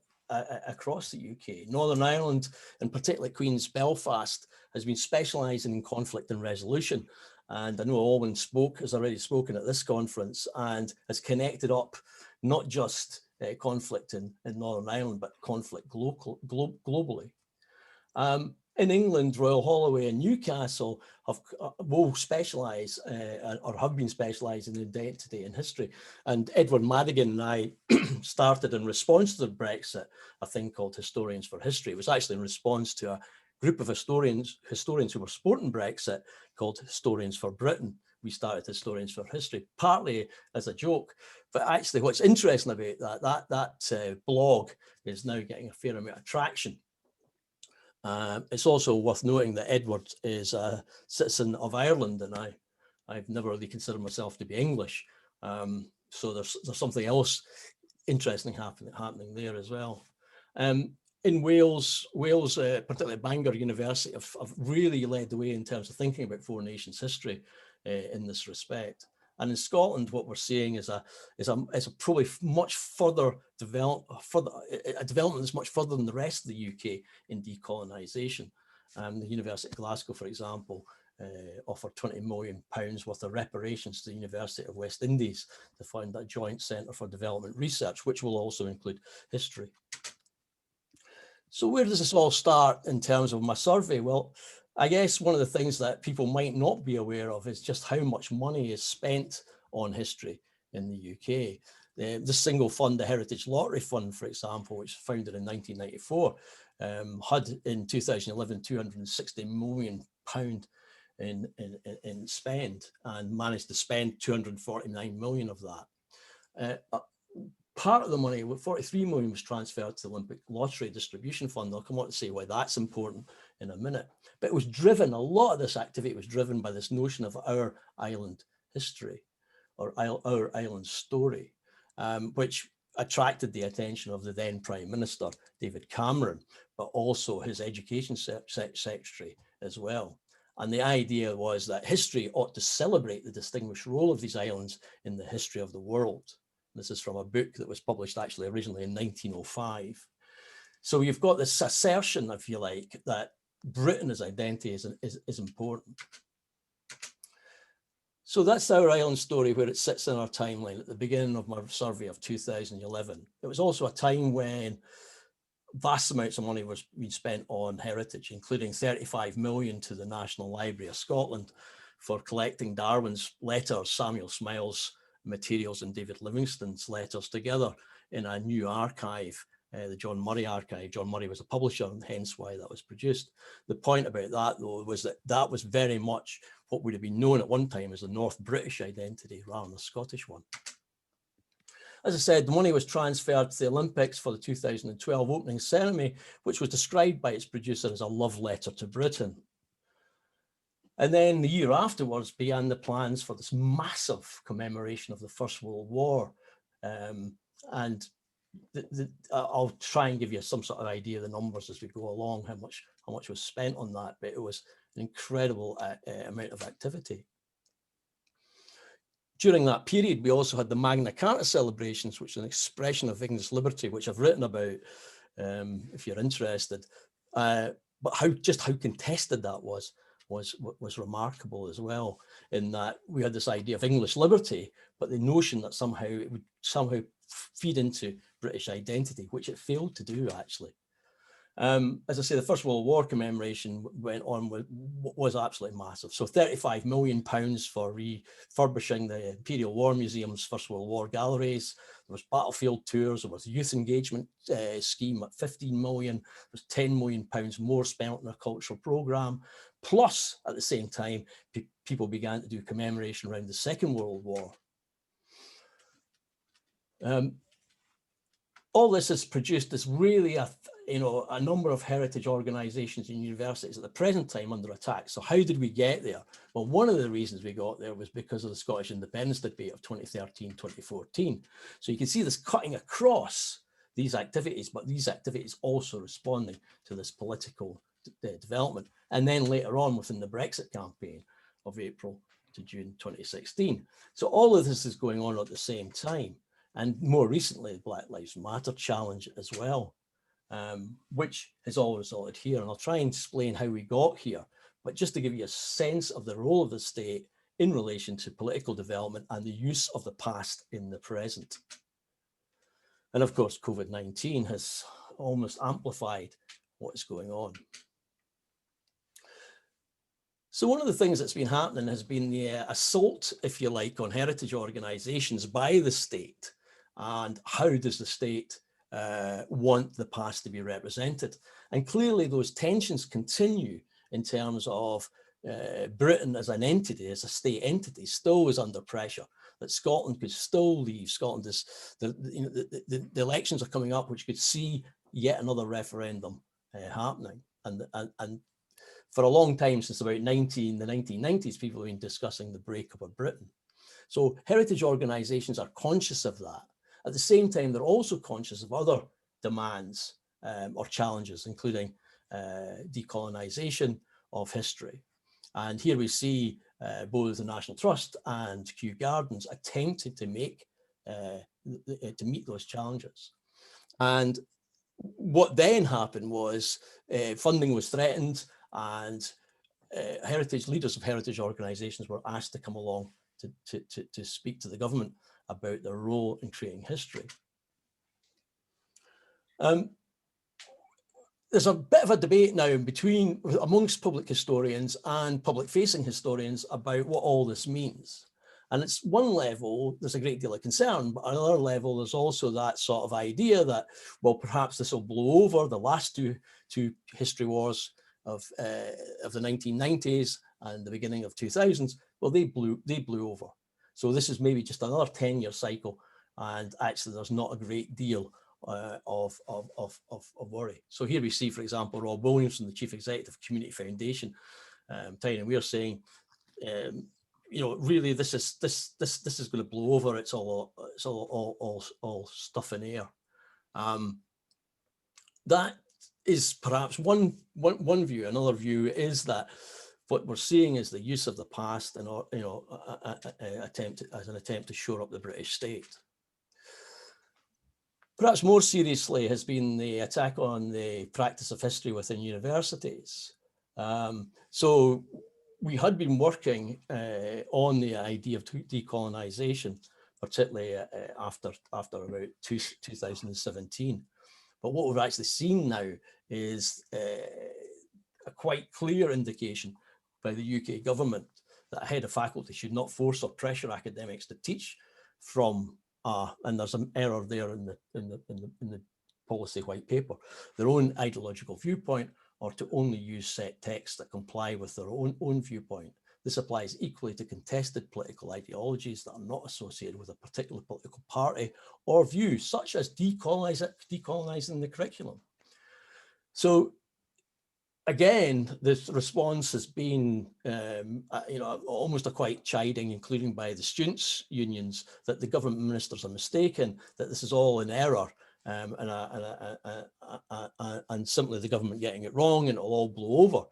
across the UK. Northern Ireland, and particularly Queen's Belfast, has been specialising in conflict and resolution. And I know Alwyn has already spoken at this conference and has connected up not just conflict in Northern Ireland, but conflict globally. In England, Royal Holloway and Newcastle will specialise or have been specialising in identity and history. And Edward Madigan and I started in response to the Brexit, a thing called Historians for History. It was actually in response to a group of historians who were supporting Brexit called Historians for Britain. We started Historians for History, partly as a joke. But actually what's interesting about that blog is now getting a fair amount of traction. It's also worth noting that Edward is a citizen of Ireland, and I've never really considered myself to be English. So there's something else interesting happening there as well. In Wales, particularly Bangor University, have really led the way in terms of thinking about Four Nations history in this respect. And in Scotland, what we're seeing is a probably much further a development that's much further than the rest of the UK in decolonisation. The University of Glasgow, for example, offered £20 million worth of reparations to the University of West Indies to fund a joint centre for development research, which will also include history. So where does this all start in terms of my survey? Well, I guess one of the things that people might not be aware of is just how much money is spent on history in the UK. The single fund, the Heritage Lottery Fund, for example, which was founded in 1994, had in 2011 £260 million in spend, and managed to spend 249 million of that. Part of the money, 43 million, was transferred to the Olympic Lottery Distribution Fund. I'll come on to say why that's important in a minute. But it was driven, a lot of this activity was driven by this notion of our island history, or our island story, which attracted the attention of the then Prime Minister, David Cameron, but also his Education Secretary as well. And the idea was that history ought to celebrate the distinguished role of these islands in the history of the world. This is from a book that was published actually originally in 1905. So you've got this assertion, if you like, that Britain's identity is important. So that's our island story, where it sits in our timeline at the beginning of my survey of 2011. It was also a time when vast amounts of money was being spent on heritage, including 35 million to the National Library of Scotland for collecting Darwin's letters, Samuel Smiles' materials, and David Livingstone's letters together in a new archive, the John Murray archive. John Murray was a publisher, and hence why that was produced. The point about that, though, was that that was very much what would have been known at one time as the North British identity rather than the Scottish one. As I said, the money was transferred to the Olympics for the 2012 opening ceremony, which was described by its producer as a love letter to Britain. And then the year afterwards began the plans for this massive commemoration of the First World War. I'll try and give you some sort of idea of the numbers as we go along, how much was spent on that, but it was an incredible amount of activity. During that period, we also had the Magna Carta celebrations, which is an expression of English liberty, which I've written about if you're interested. But how contested that was remarkable as well, in that we had this idea of English liberty, but the notion that somehow it would somehow feed into British identity, which it failed to do actually. As I say, the First World War commemoration was absolutely massive. So £35 million for refurbishing the Imperial War Museum's First World War galleries. There was battlefield tours. There was a youth engagement scheme at 15 million. There was £10 million more spent on a cultural programme. Plus, at the same time, people began to do commemoration around the Second World War. All this has produced this really a number of heritage organisations and universities at the present time under attack. So how did we get there? Well, one of the reasons we got there was because of the Scottish independence debate of 2013-2014. So you can see this cutting across these activities, but these activities also responding to this political development. And then later on within the Brexit campaign of April to June 2016. So all of this is going on at the same time. And more recently, the Black Lives Matter challenge as well, which has all resulted here. And I'll try and explain how we got here, but just to give you a sense of the role of the state in relation to political development and the use of the past in the present. And of course, COVID-19 has almost amplified what is going on. So one of the things that's been happening has been the assault, if you like, on heritage organisations by the state. And how does the state want the past to be represented? And clearly those tensions continue in terms of Britain as an entity, as a state entity, still is under pressure, that Scotland could still leave. Scotland is, the elections are coming up, which could see yet another referendum happening. And for a long time, since about the 1990s, people have been discussing the breakup of Britain. So heritage organisations are conscious of that. At the same time, they're also conscious of other demands or challenges, including decolonisation of history. And here we see both the National Trust and Kew Gardens attempting to meet those challenges. And what then happened was funding was threatened, and leaders of heritage organisations were asked to come along to speak to the government about their role in creating history. There's a bit of a debate now amongst public historians and public-facing historians about what all this means. And it's one level, there's a great deal of concern, but on another level, there's also that sort of idea that, well, perhaps this will blow over. The last two history wars of the 1990s and the beginning of 2000s, well, they blew over. So this is maybe just another 10-year cycle, and actually there's not a great deal of worry. So here we see, for example, Rob Williamson, the Chief Executive of Community Foundation, and we are saying, really this is going to blow over. It's all stuff in air. That is perhaps one view. Another view is that what we're seeing is the use of the past and as an attempt to shore up the British state. Perhaps more seriously has been the attack on the practice of history within universities. So we had been working on the idea of decolonisation, particularly after about 2017. But what we've actually seen now is a quite clear indication by the UK government that a head of faculty should not force or pressure academics to teach from, and there's an error there in the policy white paper, their own ideological viewpoint, or to only use set texts that comply with their own viewpoint. This applies equally to contested political ideologies that are not associated with a particular political party or view, such as decolonising the curriculum. So again, this response has been, almost a quite chiding, including by the students' unions, that the government ministers are mistaken, that this is all in error, and simply the government getting it wrong and it'll all blow over.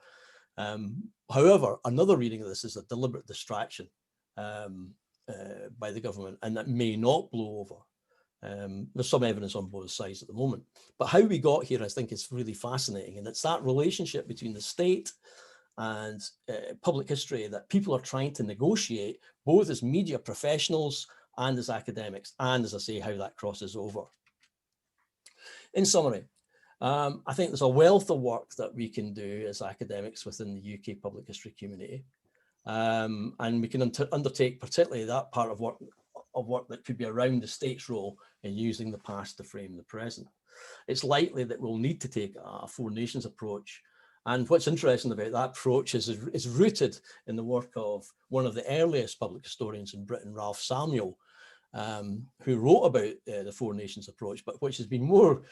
However, another reading of this is a deliberate distraction by the government, and that may not blow over. There's some evidence on both sides at the moment. But how we got here, I think, is really fascinating. And it's that relationship between the state and public history that people are trying to negotiate, both as media professionals and as academics, and as I say, how that crosses over. In summary, I think there's a wealth of work that we can do as academics within the UK public history community. And we can undertake particularly that part of work that could be around the state's role in using the past to frame the present. It's likely that we'll need to take a Four Nations approach. And what's interesting about that approach is rooted in the work of one of the earliest public historians in Britain, Ralph Samuel, who wrote about the Four Nations approach, but which has been more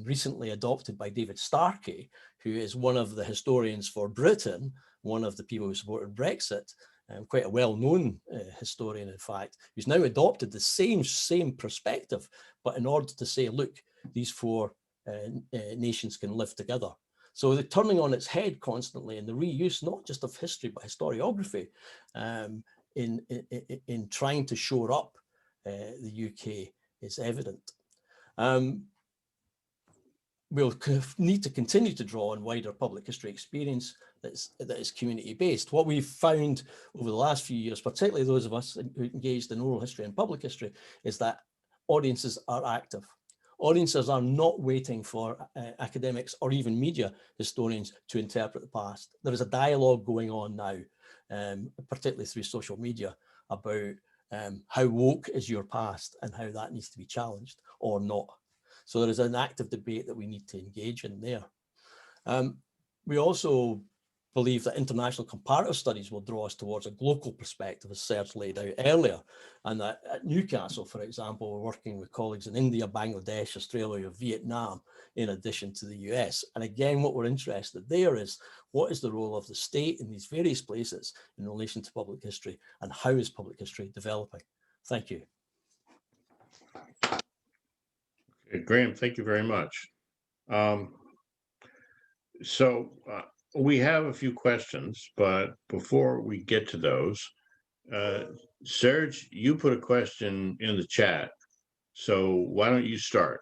recently adopted by David Starkey, who is one of the historians for Britain, one of the people who supported Brexit, quite a well-known historian, in fact, who's now adopted the same perspective, but in order to say, look, these four nations can live together. So the turning on its head constantly and the reuse, not just of history, but historiography in trying to shore up the UK is evident. We'll need to continue to draw on wider public history experience that is community-based. What we've found over the last few years, particularly those of us who engaged in oral history and public history, is that audiences are active. Audiences are not waiting for academics or even media historians to interpret the past. There is a dialogue going on now, particularly through social media, about how woke is your past and how that needs to be challenged or not. So there is an active debate that we need to engage in there. We also believe that international comparative studies will draw us towards a global perspective, as Serge laid out earlier. And that at Newcastle, for example, we're working with colleagues in India, Bangladesh, Australia, Vietnam, in addition to the US. And again, what we're interested there is, what is the role of the state in these various places in relation to public history, and how is public history developing? Thank you. Okay, Graham, thank you very much. We have a few questions, but before we get to those, Serge, you put a question in the chat, so why don't you start?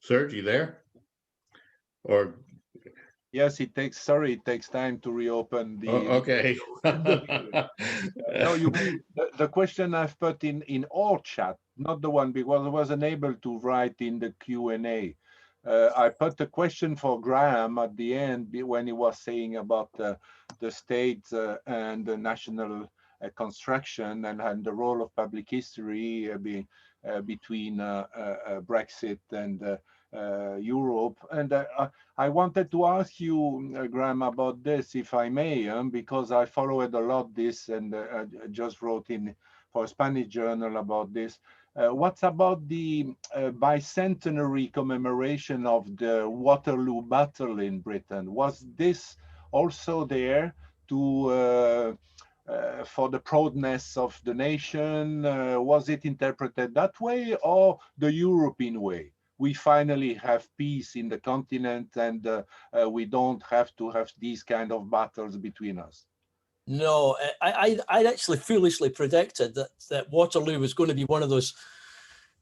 Serge, you there? Or yes, it takes time to reopen the. oh, okay. No, the question I've put in all chat, not the one because I was unable to write in the Q&A. I put a question for Graham at the end when he was saying about the state and the national construction and the role of public history between Brexit and Europe. And I wanted to ask you, Graham, about this, if I may, because I followed a lot this and just wrote in for a Spanish journal about this. What's about the bicentenary commemoration of the Waterloo battle in Britain? Was this also there to for the proudness of the nation? Was it interpreted that way or the European way? We finally have peace in the continent and we don't have to have these kind of battles between us. No, I actually foolishly predicted that Waterloo was going to be one of those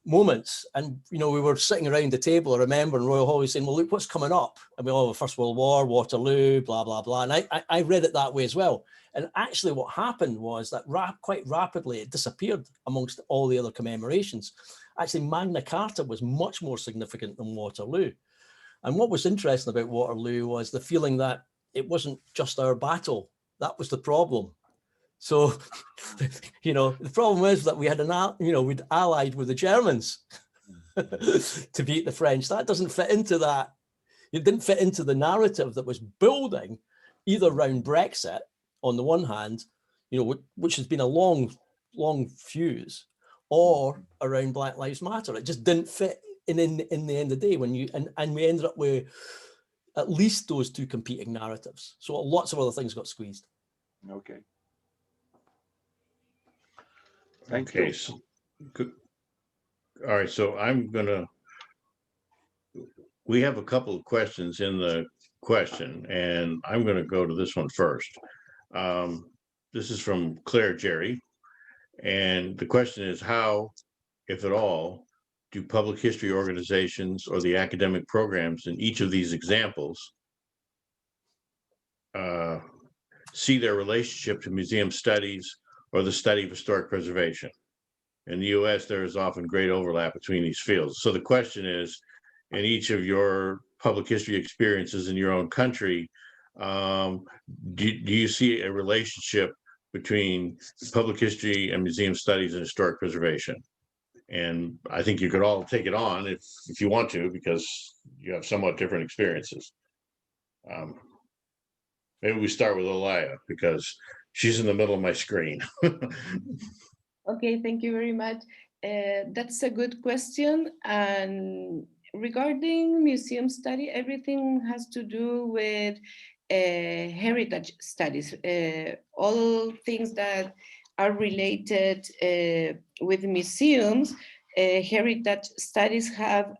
moments. And, you know, we were sitting around the table, I remember, in Royal Hall saying, well, look, what's coming up? And we all have First World War, Waterloo, blah, blah, blah. And I read it that way as well. And actually what happened was that quite rapidly it disappeared amongst all the other commemorations. Actually, Magna Carta was much more significant than Waterloo. And what was interesting about Waterloo was the feeling that it wasn't just our battle. That was the problem. So, you know, the problem is that we had we'd allied with the Germans to beat the French. That doesn't fit into that. It didn't fit into the narrative that was building either around Brexit on the one hand, you know, which has been a long fuse, or around Black Lives Matter. It just didn't fit in the end of the day and we ended up with at least those two competing narratives. So lots of other things got squeezed. Okay. Thank you. So, good. All right, so I'm gonna we have a couple of questions in the question, and I'm going to go to this one first. This is from Claire Jerry, and the question is, how, if at all, do public history organizations or the academic programs in each of these examples see their relationship to museum studies or the study of historic preservation? In the US, there is often great overlap between these fields. So the question is, in each of your public history experiences in your own country, do you see a relationship between public history and museum studies and historic preservation? And I think you could all take it on if you want to, because you have somewhat different experiences. Maybe we start with Olaya, because she's in the middle of my screen. Okay, thank you very much. That's a good question. And regarding museum study, everything has to do with heritage studies. All things that are related with museums, heritage studies have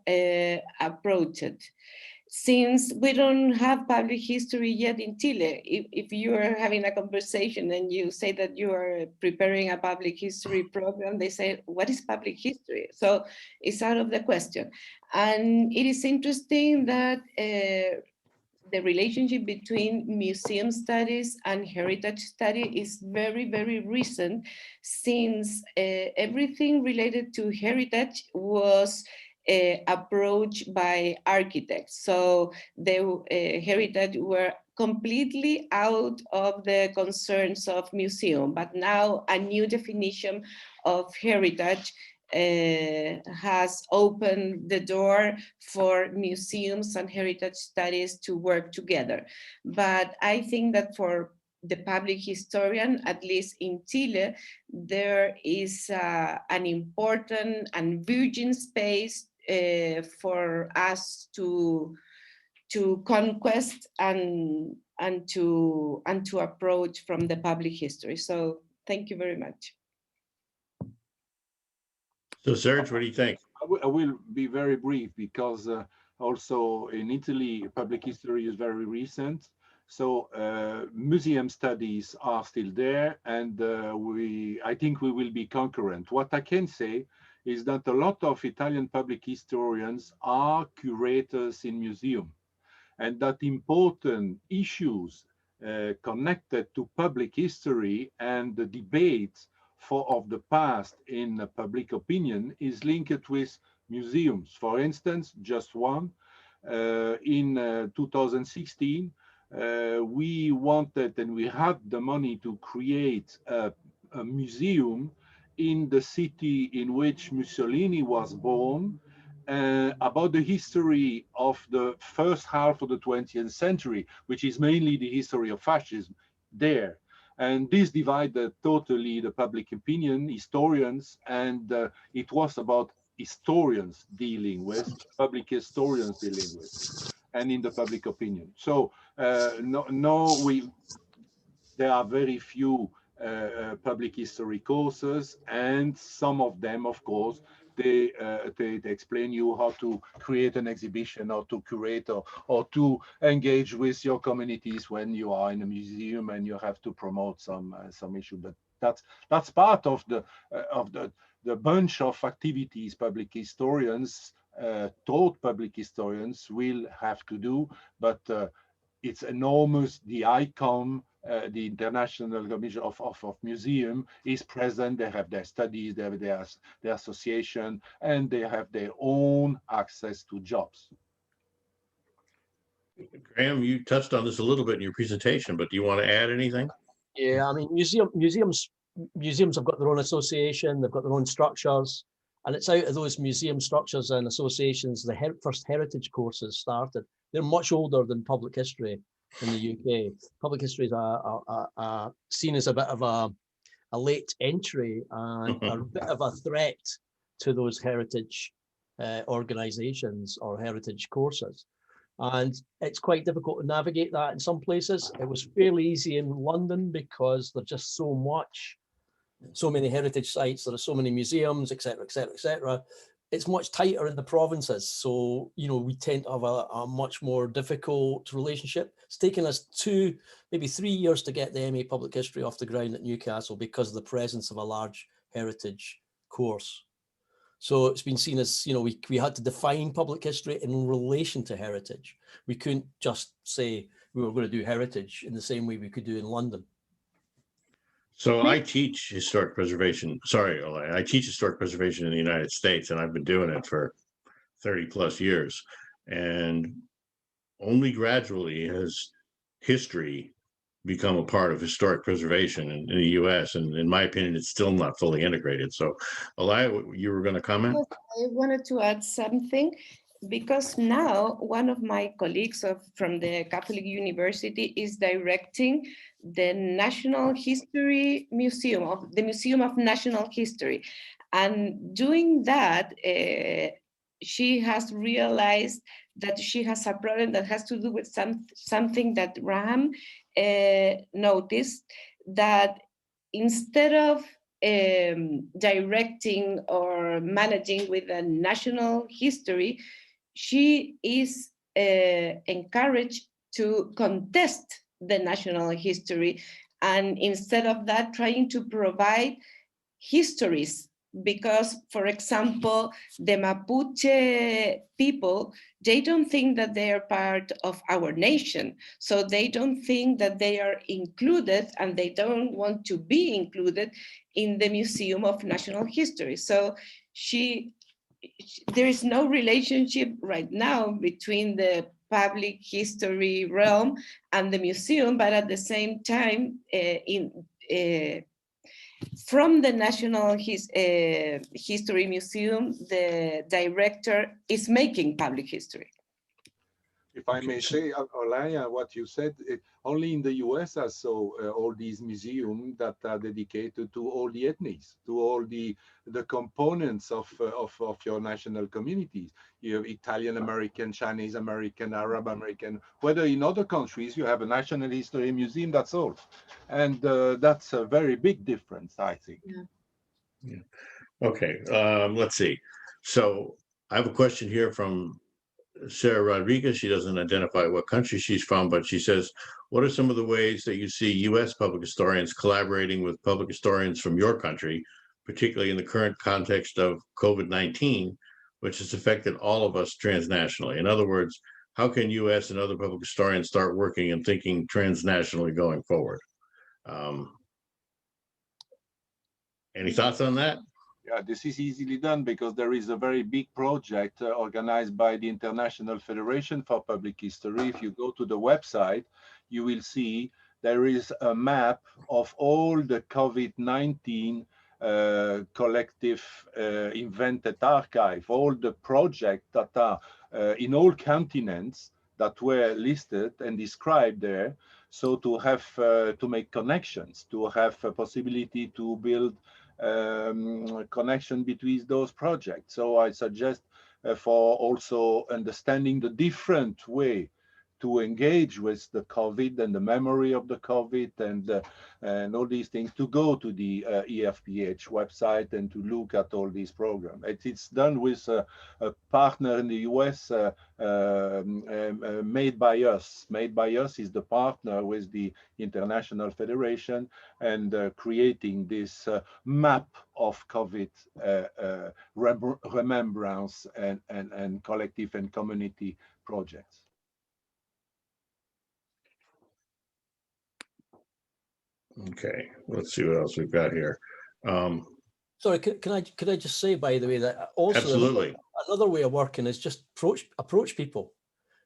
approached. Since we don't have public history yet in Chile, if you are having a conversation and you say that you are preparing a public history program, they say, what is public history? So it's out of the question. And it is interesting that the relationship between museum studies and heritage study is very, very recent, since everything related to heritage was approached by architects. So the heritage were completely out of the concerns of museum, but now a new definition of heritage has opened the door for museums and heritage studies to work together. But I think that for the public historian, at least in Chile, there is an important and virgin space for us to conquest and to approach from the public history. So thank you very much. So Serge, what do you think? I will be very brief, because also in Italy, public history is very recent. So museum studies are still there, and I think we will be concurrent. What I can say is that a lot of Italian public historians are curators in museum, and that important issues connected to public history and the debates of the past in public opinion is linked with museums. For instance, just one, in 2016, we wanted and we had the money to create a museum in the city in which Mussolini was born, about the history of the first half of the 20th century, which is mainly the history of fascism there. And this divided totally the public opinion, historians, and it was about historians dealing with, public historians dealing with, and in the public opinion. So there are very few public history courses, and some of them, of course, they explain you how to create an exhibition, or to curate, or to engage with your communities when you are in a museum and you have to promote some issue. But that's part of the bunch of activities public historians, taught public historians will have to do. But it's enormous. The ICOM, the International Commission of Museum, is present. They have their studies, they have their association, and they have their own access to jobs. Graham, you touched on this a little bit in your presentation, but do you want to add anything? Yeah, I mean, museums have got their own association, they've got their own structures, and it's out of those museum structures and associations the first heritage courses started. They're much older than public history in the UK. Public history is seen as a bit of a late entry and a bit of a threat to those heritage organisations or heritage courses. And it's quite difficult to navigate that in some places. It was fairly easy in London because there's just so many heritage sites, there are so many museums, etc., etc., etc. it's much tighter in the provinces. So, you know, we tend to have a much more difficult relationship. It's taken us 2, maybe 3 years to get the MA Public History off the ground at Newcastle because of the presence of a large heritage course. So it's been seen as, you know, we had to define public history in relation to heritage. We couldn't just say we were going to do heritage in the same way we could do in London. So I teach historic preservation. Sorry, I teach historic preservation in the United States, and I've been doing it for 30 plus years. And only gradually has history become a part of historic preservation in the US. And in my opinion, it's still not fully integrated. So, Elia, you were going to comment? I wanted to add something, because now one of my colleagues from the Catholic University is directing the National History Museum, of the Museum of National History. And doing that, she has realized that she has a problem that has to do with something that Graham noticed, that instead of directing or managing with a national history, she is encouraged to contest the national history, and instead of that, trying to provide histories. Because, for example, the Mapuche people, they don't think that they are part of our nation. So they don't think that they are included, and they don't want to be included in the Museum of National History. So there is no relationship right now between the public history realm and the museum, but at the same time, from the National History Museum, the director is making public history. If I may say, Olaya, what you said, only in the US I saw all these museums that are dedicated to all the ethnies, to all the components of your national communities. You have Italian American, Chinese American, Arab American. Whether in other countries you have a national history museum, that's all. And that's a very big difference, I think. Yeah. Okay, let's see. So I have a question here from Sarah Rodriguez. She doesn't identify what country she's from, but she says, what are some of the ways that you see U.S. public historians collaborating with public historians from your country, particularly in the current context of COVID-19, which has affected all of us transnationally? In other words, how can U.S. and other public historians start working and thinking transnationally going forward? Any thoughts on that? Yeah, this is easily done because there is a very big project organized by the International Federation for Public History. If you go to the website, you will see there is a map of all the COVID-19 collective invented archive, all the projects that are in all continents that were listed and described there. So to have to make connections, to have a possibility to build connection between those projects. So I suggest for also understanding the different way to engage with the COVID and the memory of the COVID and all these things, to go to the EFPH website and to look at all these programs. It's done with a partner in the US, Made by Us. Made by Us is the partner with the International Federation and creating this map of COVID remembrance and collective and community projects. Okay, let's see what else we've got here. Sorry, could I just say, by the way, that also Absolutely. another way of working is just approach people.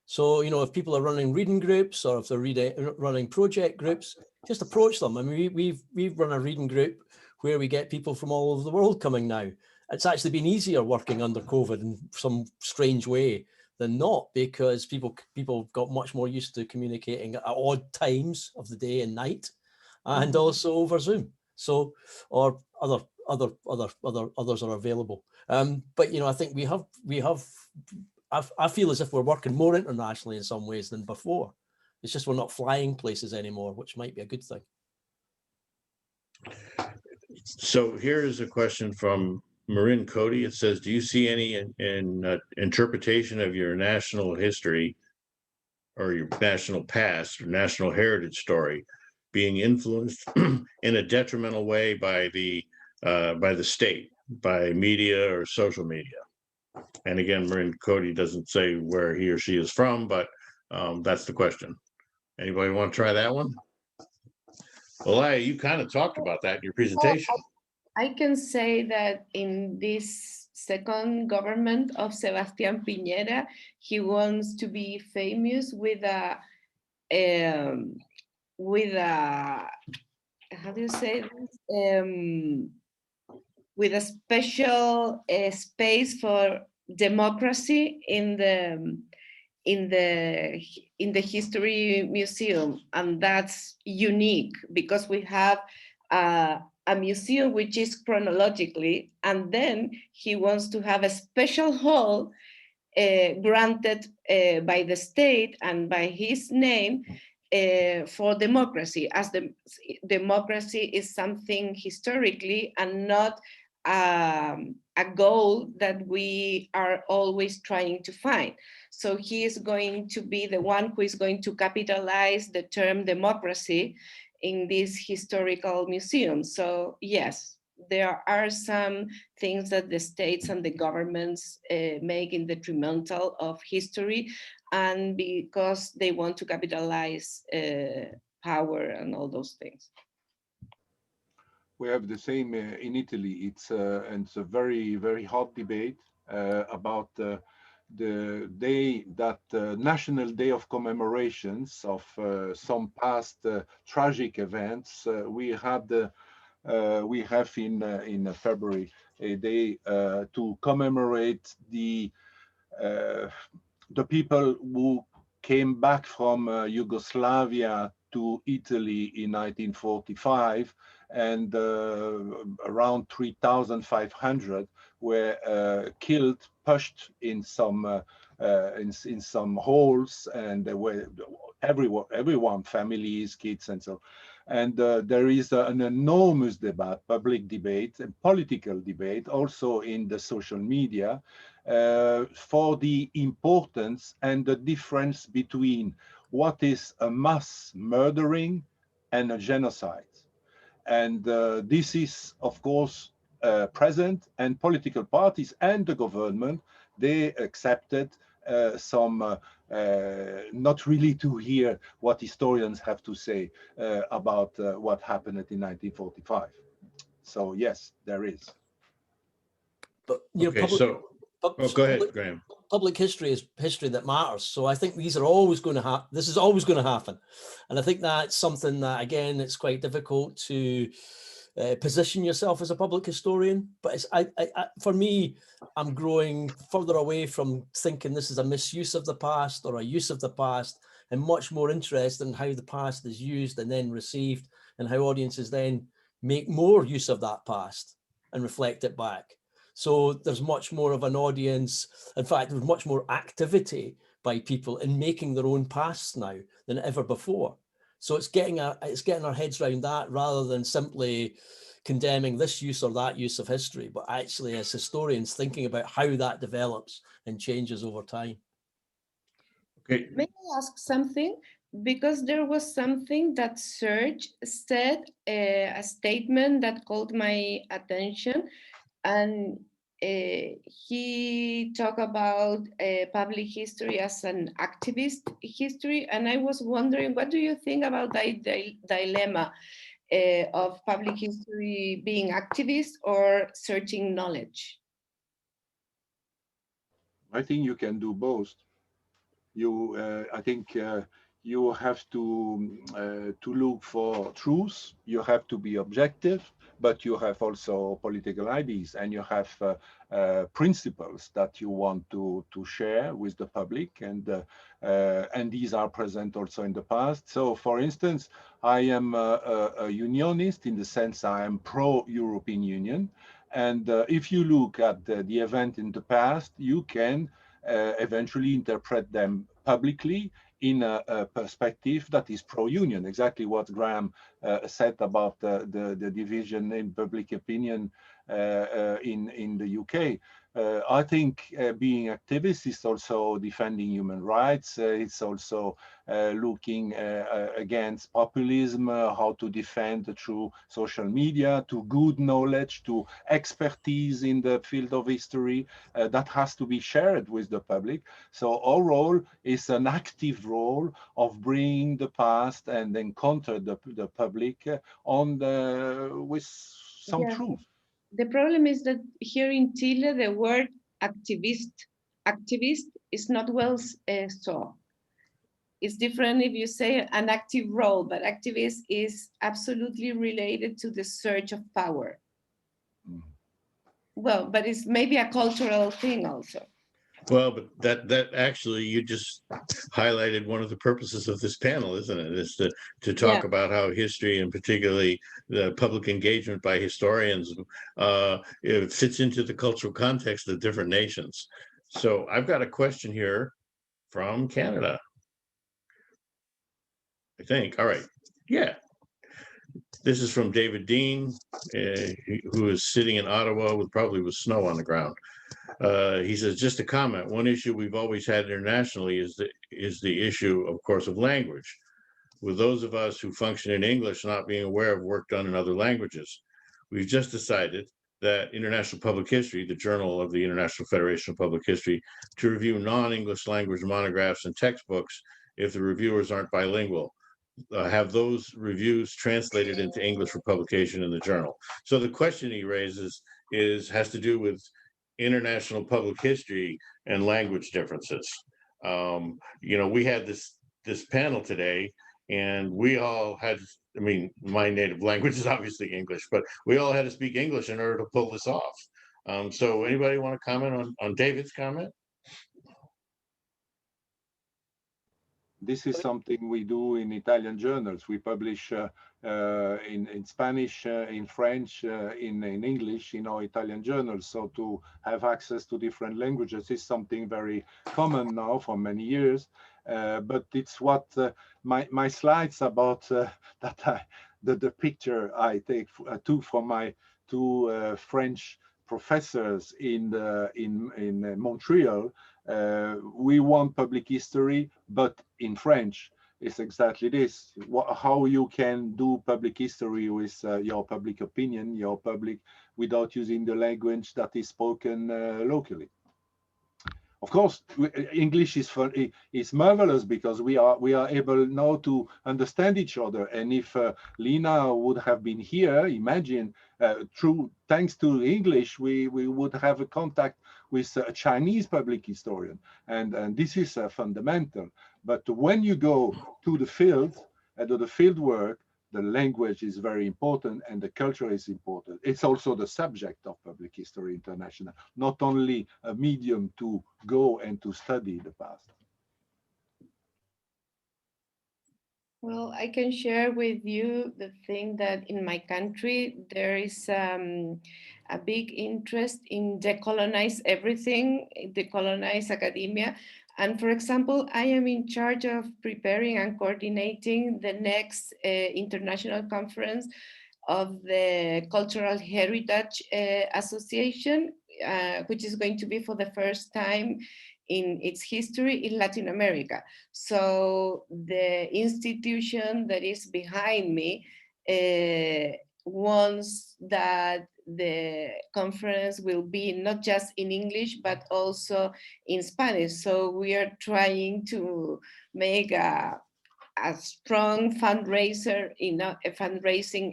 So, you know, if people are running reading groups or if they're running project groups, just approach them. I mean, we've run a reading group where we get people from all over the world coming now. It's actually been easier working under COVID in some strange way than not, because people got much more used to communicating at odd times of the day and night, and also over Zoom. So, or others are available. But you know, I think we have. I feel as if we're working more internationally in some ways than before. It's just we're not flying places anymore, which might be a good thing. So here is a question from Marin Cody, it says, do you see any interpretation of your national history or your national past or national heritage story being influenced in a detrimental way by the state, by media or social media? And again, Marin Cody doesn't say where he or she is from, but that's the question. Anybody want to try that one? Well, you kind of talked about that in your presentation. I can say that in this second government of Sebastián Piñera, he wants to be famous with a how do you say this? With a special space for democracy in the history museum, and that's unique because we have a museum which is chronologically, and then he wants to have a special hall granted by the state and by his name for democracy, as the democracy is something historically and not a goal that we are always trying to find. So he is going to be the one who is going to capitalize the term democracy in this historical museum. So yes, there are some things that the states and the governments make in detrimental of history, and because they want to capitalize power and all those things. We have the same in Italy. It's a very, very hot debate about the day that National Day of commemorations of some past tragic events. We have in February a day to commemorate the people who came back from Yugoslavia to Italy in 1945, and around 3,500 were killed, pushed in some holes, and there were everyone, families, kids, and so. And there is an enormous debate, public debate, and political debate, also in the social media, for the importance and the difference between what is a mass murdering and a genocide. And this is, of course, present, and political parties and the government, they accepted some not really to hear what historians have to say about what happened in 1945. So yes, there is. But you know, go ahead, Graham. Public history is history that matters. So I think these are always going to happen. This is always going to happen. And I think that's something that, again, it's quite difficult to position yourself as a public historian. But it's, for me, I'm growing further away from thinking this is a misuse of the past or a use of the past, and much more interested in how the past is used and then received, and how audiences then make more use of that past and reflect it back. So there's much more of an audience. In fact, there's much more activity by people in making their own pasts now than ever before. So it's getting our heads around that, rather than simply condemning this use or that use of history, but actually as historians thinking about how that develops and changes over time. Okay. May I ask something? Because there was something that Serge said, a statement that called my attention. And he talked about public history as an activist history. And I was wondering, what do you think about that dilemma of public history being activist or searching knowledge? I think you can do both. I think you have to look for truth. You have to be objective, but you have also political ideas, and you have principles that you want to share with the public, and these are present also in the past. So, for instance, I am a unionist in the sense I am pro-European Union, and if you look at the event in the past, you can eventually interpret them publicly in a perspective that is pro-union. Exactly what Graham said about the division in public opinion in the UK. I think being activist is also defending human rights. It's also looking against populism, how to defend through social media, to good knowledge, to expertise in the field of history that has to be shared with the public. So our role is an active role of bringing the past and encounter the public with some truth. The problem is that here in Chile, the word activist is not well saw. It's different if you say an active role, but activist is absolutely related to the search of power. Well, but it's maybe a cultural thing also. Well, but that actually, you just highlighted one of the purposes of this panel, isn't it? Is to talk about how history, and particularly the public engagement by historians, it fits into the cultural context of different nations. So I've got a question here from Canada, I think. All right. Yeah. This is from David Dean, who is sitting in Ottawa with snow on the ground. He says, just a comment. One issue we've always had internationally is the issue, of course, of language. With those of us who function in English not being aware of work done in other languages, we've just decided that International Public History, the Journal of the International Federation of Public History, to review non-English language monographs and textbooks if the reviewers aren't bilingual. Have those reviews translated into English for publication in the journal. So the question he raises has to do with international public history and language differences. We had this panel today, and we all had, I mean, my native language is obviously English, but we all had to speak English in order to pull this off. So anybody want to comment on David's comment? This is something we do in Italian journals. We publish in Spanish, in French, in English, in our Italian journals. So to have access to different languages is something very common now for many years. But it's what my slides about the picture I took from my two French professors in Montreal. We want public history, but in French. It's exactly this. How you can do public history with your public opinion, without using the language that is spoken locally. Of course, English is marvelous because we are able now to understand each other. And if Lina would have been here, imagine thanks to English, we would have a contact with a Chinese public historian, and this is fundamental. But when you go to the field and do the field work, the language is very important and the culture is important. It's also the subject of Public History International, not only a medium to go and to study the past. Well, I can share with you the thing that in my country, there is a big interest in decolonize everything, decolonize academia. And for example, I am in charge of preparing and coordinating the next international conference of the Cultural Heritage Association, which is going to be for the first time in its history in Latin America. So the institution that is behind me wants that the conference will be not just in English, but also in Spanish. So we are trying to make a strong fundraising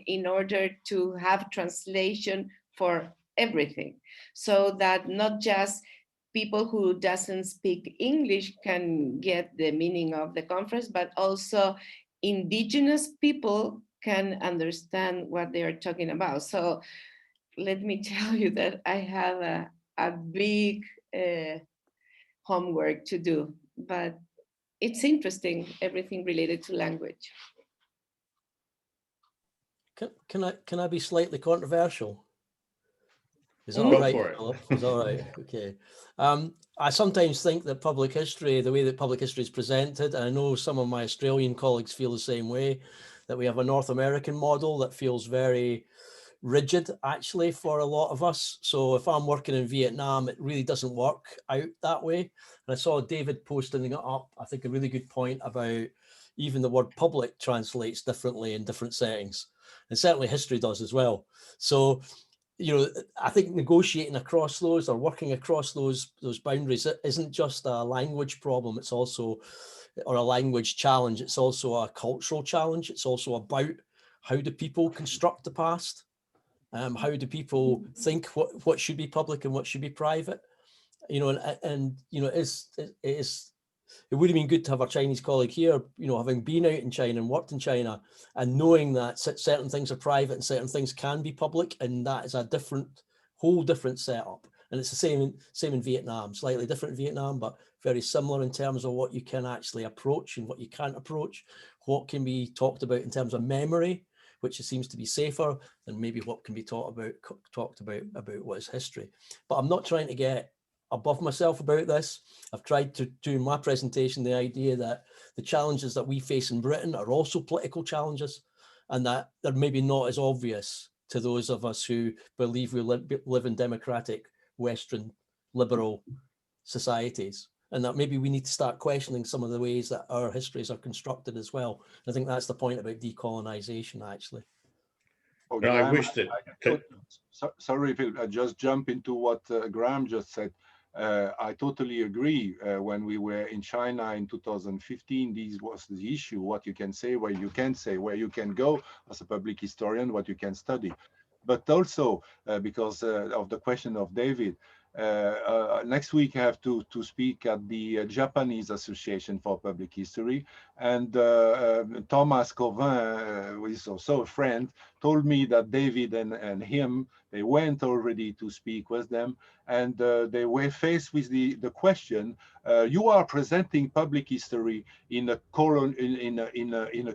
in order to have translation for everything, so that not just people who doesn't speak English can get the meaning of the conference, but also indigenous people can understand what they are talking about. So let me tell you that I have a big homework to do, but it's interesting, everything related to language. Can I be slightly controversial? Is that Go all right? for it. Is that all right? Okay. I sometimes think that public history, the way that public history is presented, and I know some of my Australian colleagues feel the same way, that we have a North American model that feels very rigid actually for a lot of us. So if I'm working in Vietnam, it really doesn't work out that way. And I saw David posting it up, I think a really good point about even the word public translates differently in different settings. And certainly history does as well. So, you know, I think negotiating across those or working across those boundaries isn't just a language problem. It's also, or a language challenge. It's also a cultural challenge. It's also about how do people construct the past? How do people think what should be public and what should be private? You know, and you know, it would have been good to have our Chinese colleague here, you know, having been out in China and worked in China and knowing that certain things are private and certain things can be public, and that is a whole different setup. And it's the same in Vietnam, slightly different in Vietnam, but very similar in terms of what you can actually approach and what you can't approach, what can be talked about in terms of memory, which seems to be safer than maybe what can be talked about what is history. But I'm not trying to get above myself about this. I've tried to do in my presentation the idea that the challenges that we face in Britain are also political challenges, and that they're maybe not as obvious to those of us who believe we live in democratic Western liberal societies, and that maybe we need to start questioning some of the ways that our histories are constructed as well. I think that's the point about decolonization, actually. Oh, No, I Graham, wish that. sorry, Phil, I just jump into what Graham just said. I totally agree. When we were in China in 2015, this was the issue: what you can say, where you can say, where you can go as a public historian, what you can study. But also because of the question of David, next week I have to speak at the Japanese Association for Public History, and Thomas Covin, who is also a friend, told me that David and him, they went already to speak with them, and they were faced with the question: you are presenting public history in a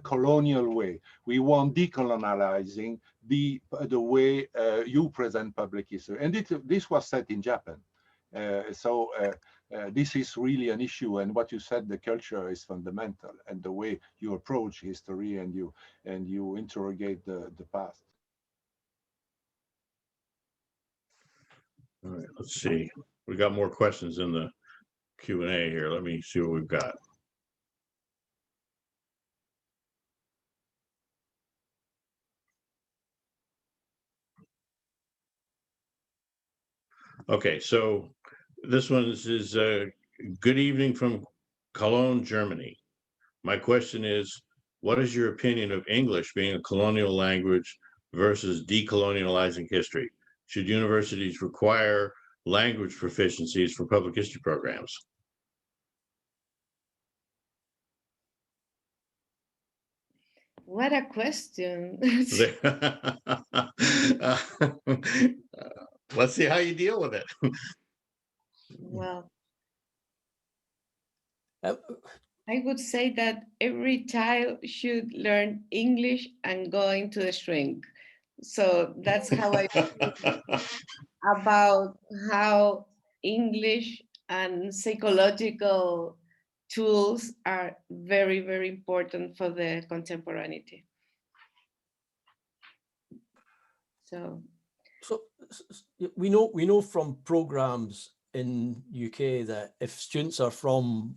colonial way. We want decolonizing the way you present public history, and this was said in Japan. So this is really an issue, and what you said, the culture is fundamental, and the way you approach history and you interrogate the past. All right, let's see. We got more questions in the Q&A here. Let me see what we've got. Okay, so this one is good evening from Cologne, Germany. My question is, what is your opinion of English being a colonial language versus decolonializing history? Should universities require language proficiencies for public history programs? What a question. Let's see how you deal with it. Well, I would say that every child should learn English and go into the shrink. So that's how I feel about how English and psychological tools are very, very important for the contemporaneity. So we know from programs in UK that if students are from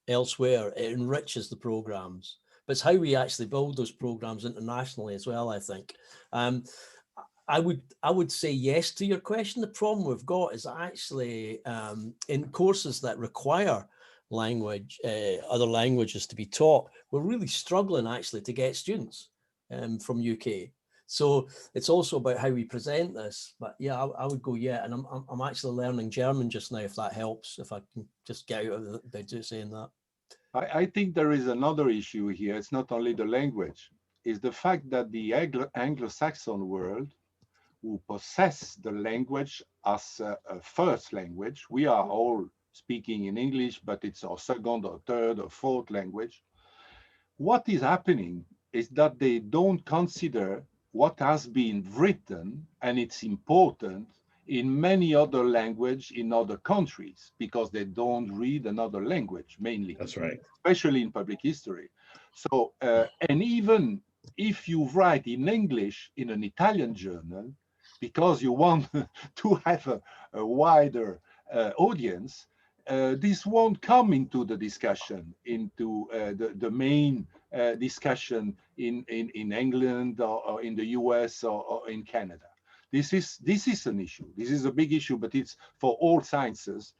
elsewhere, it enriches the programs. But it's how we actually build those programs internationally as well, I think. I would say yes to your question. The problem we've got is actually in courses that require language, other languages to be taught, we're really struggling actually to get students from UK. So it's also about how we present this. But yeah, I would go yeah, and I'm actually learning German just now, if that helps. If I can just get out of just saying that. I think there is another issue here. It's not only the language; it's the fact that the Anglo-Saxon world, who possess the language as a first language, we are all speaking in English, but it's our second or third or fourth language. What is happening is that they don't consider what has been written, and it's important, in many other languages in other countries, because they don't read another language mainly. That's right. Especially in public history. So, and even if you write in English in an Italian journal, because you want to have a wider audience, this won't come into the discussion, into the main discussion in England or in the US or in Canada. This is an issue. This is a big issue, but it's for all sciences,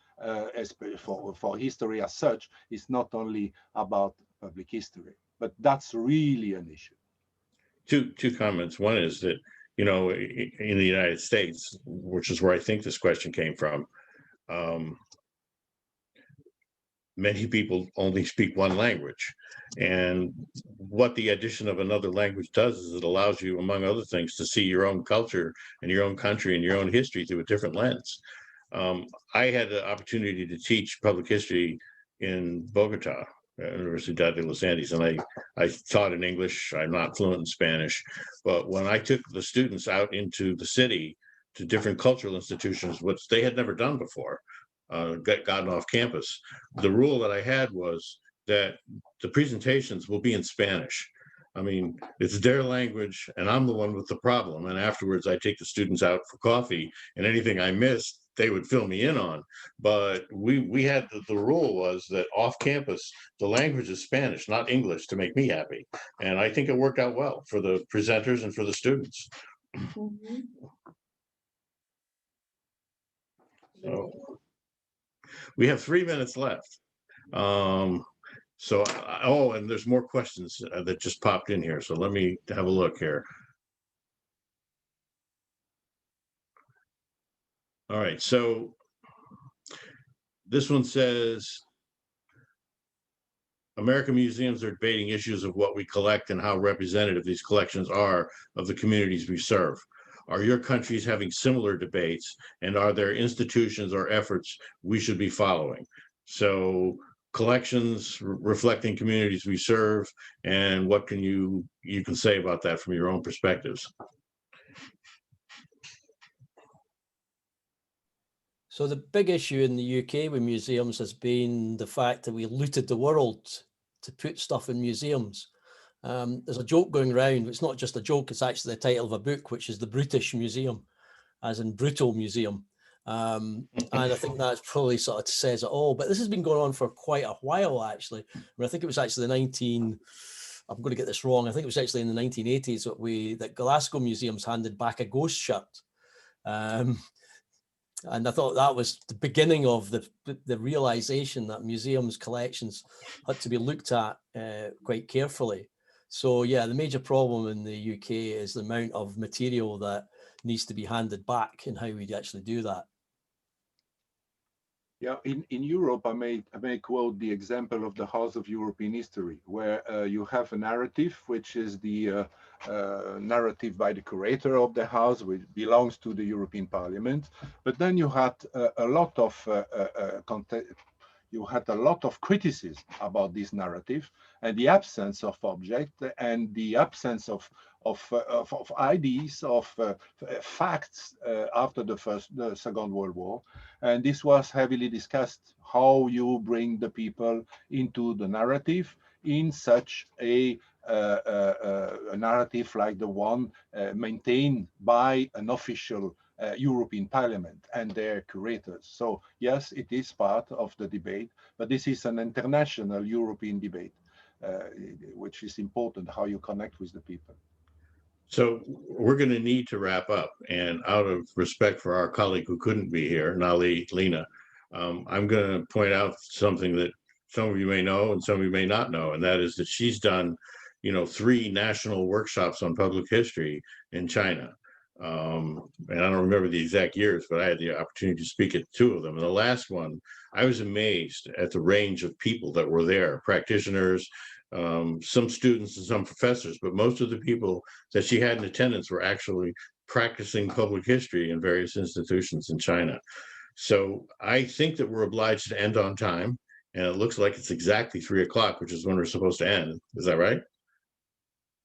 for history as such. It's not only about public history, but that's really an issue. Two comments. One is that, in the United States, which is where I think this question came from, many people only speak one language. And what the addition of another language does is it allows you, among other things, to see your own culture and your own country and your own history through a different lens. I had the opportunity to teach public history in Bogota, Universidad de los Andes, and I taught in English. I'm not fluent in Spanish, but when I took the students out into the city to different cultural institutions, which they had never done before, gotten off campus, the rule that I had was that the presentations will be in Spanish. I mean, it's their language, and I'm the one with the problem. And afterwards, I take the students out for coffee, and anything I missed, they would fill me in on. But we had the rule was that off campus, the language is Spanish, not English, to make me happy. And I think it worked out well for the presenters and for the students. Mhm. So we have 3 minutes left. And there's more questions that just popped in here. So let me have a look here. All right, so this one says, American museums are debating issues of what we collect and how representative these collections are of the communities we serve. Are your countries having similar debates, and are there institutions or efforts we should be following? So collections reflecting communities we serve, and what can you can say about that from your own perspectives? So the big issue in the UK with museums has been the fact that we looted the world to put stuff in museums. There's a joke going around. It's not just a joke, it's actually the title of a book, which is The Brutish Museum, as in brutal museum. And I think that probably sort of says it all. But this has been going on for quite a while, actually. I mean, I think it was actually I'm going to get this wrong. I think it was actually in the 1980s that Glasgow museums handed back a ghost shirt. And I thought that was the beginning of the realization that museums' collections had to be looked at quite carefully. So yeah, the major problem in the UK is the amount of material that needs to be handed back and how we actually do that. Yeah, in Europe, I may quote the example of the House of European History, where you have a narrative, which is the narrative by the curator of the house, which belongs to the European Parliament. But then you had a lot of criticism about this narrative and the absence of object and the absence of ideas, of facts after the Second World War. And this was heavily discussed, how you bring the people into the narrative in such a narrative like the one maintained by an official European Parliament and their curators. So yes, it is part of the debate, but this is an international European debate, which is important, how you connect with the people. So we're going to need to wrap up, and out of respect for our colleague who couldn't be here, Nali Lena, I'm going to point out something that some of you may know and some of you may not know, and that is that she's done, 3 national workshops on public history in China. And I don't remember the exact years, but I had the opportunity to speak at 2 of them. And the last one, I was amazed at the range of people that were there, practitioners, some students and some professors, but most of the people that she had in attendance were actually practicing public history in various institutions in China. So I think that we're obliged to end on time, and it looks like it's exactly 3 o'clock, which is when we're supposed to end. Is that right?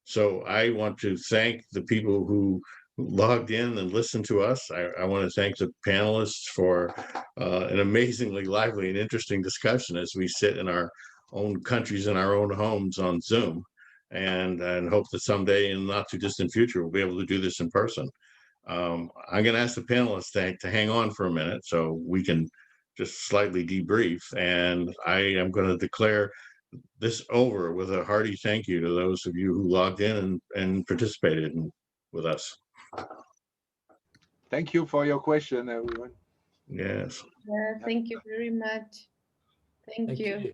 So I want to thank the people who logged in and listened to us. I want to thank the panelists for an amazingly lively and interesting discussion as we sit in our own countries and our own homes on Zoom. and hope that someday in the not too distant future we'll be able to do this in person. I'm going to ask the panelists to hang on for a minute so we can just slightly debrief, and I am going to declare this over with a hearty thank you to those of you who logged in and participated with us. Thank you for your question, everyone. Yes. Yeah, thank you very much. Thank you.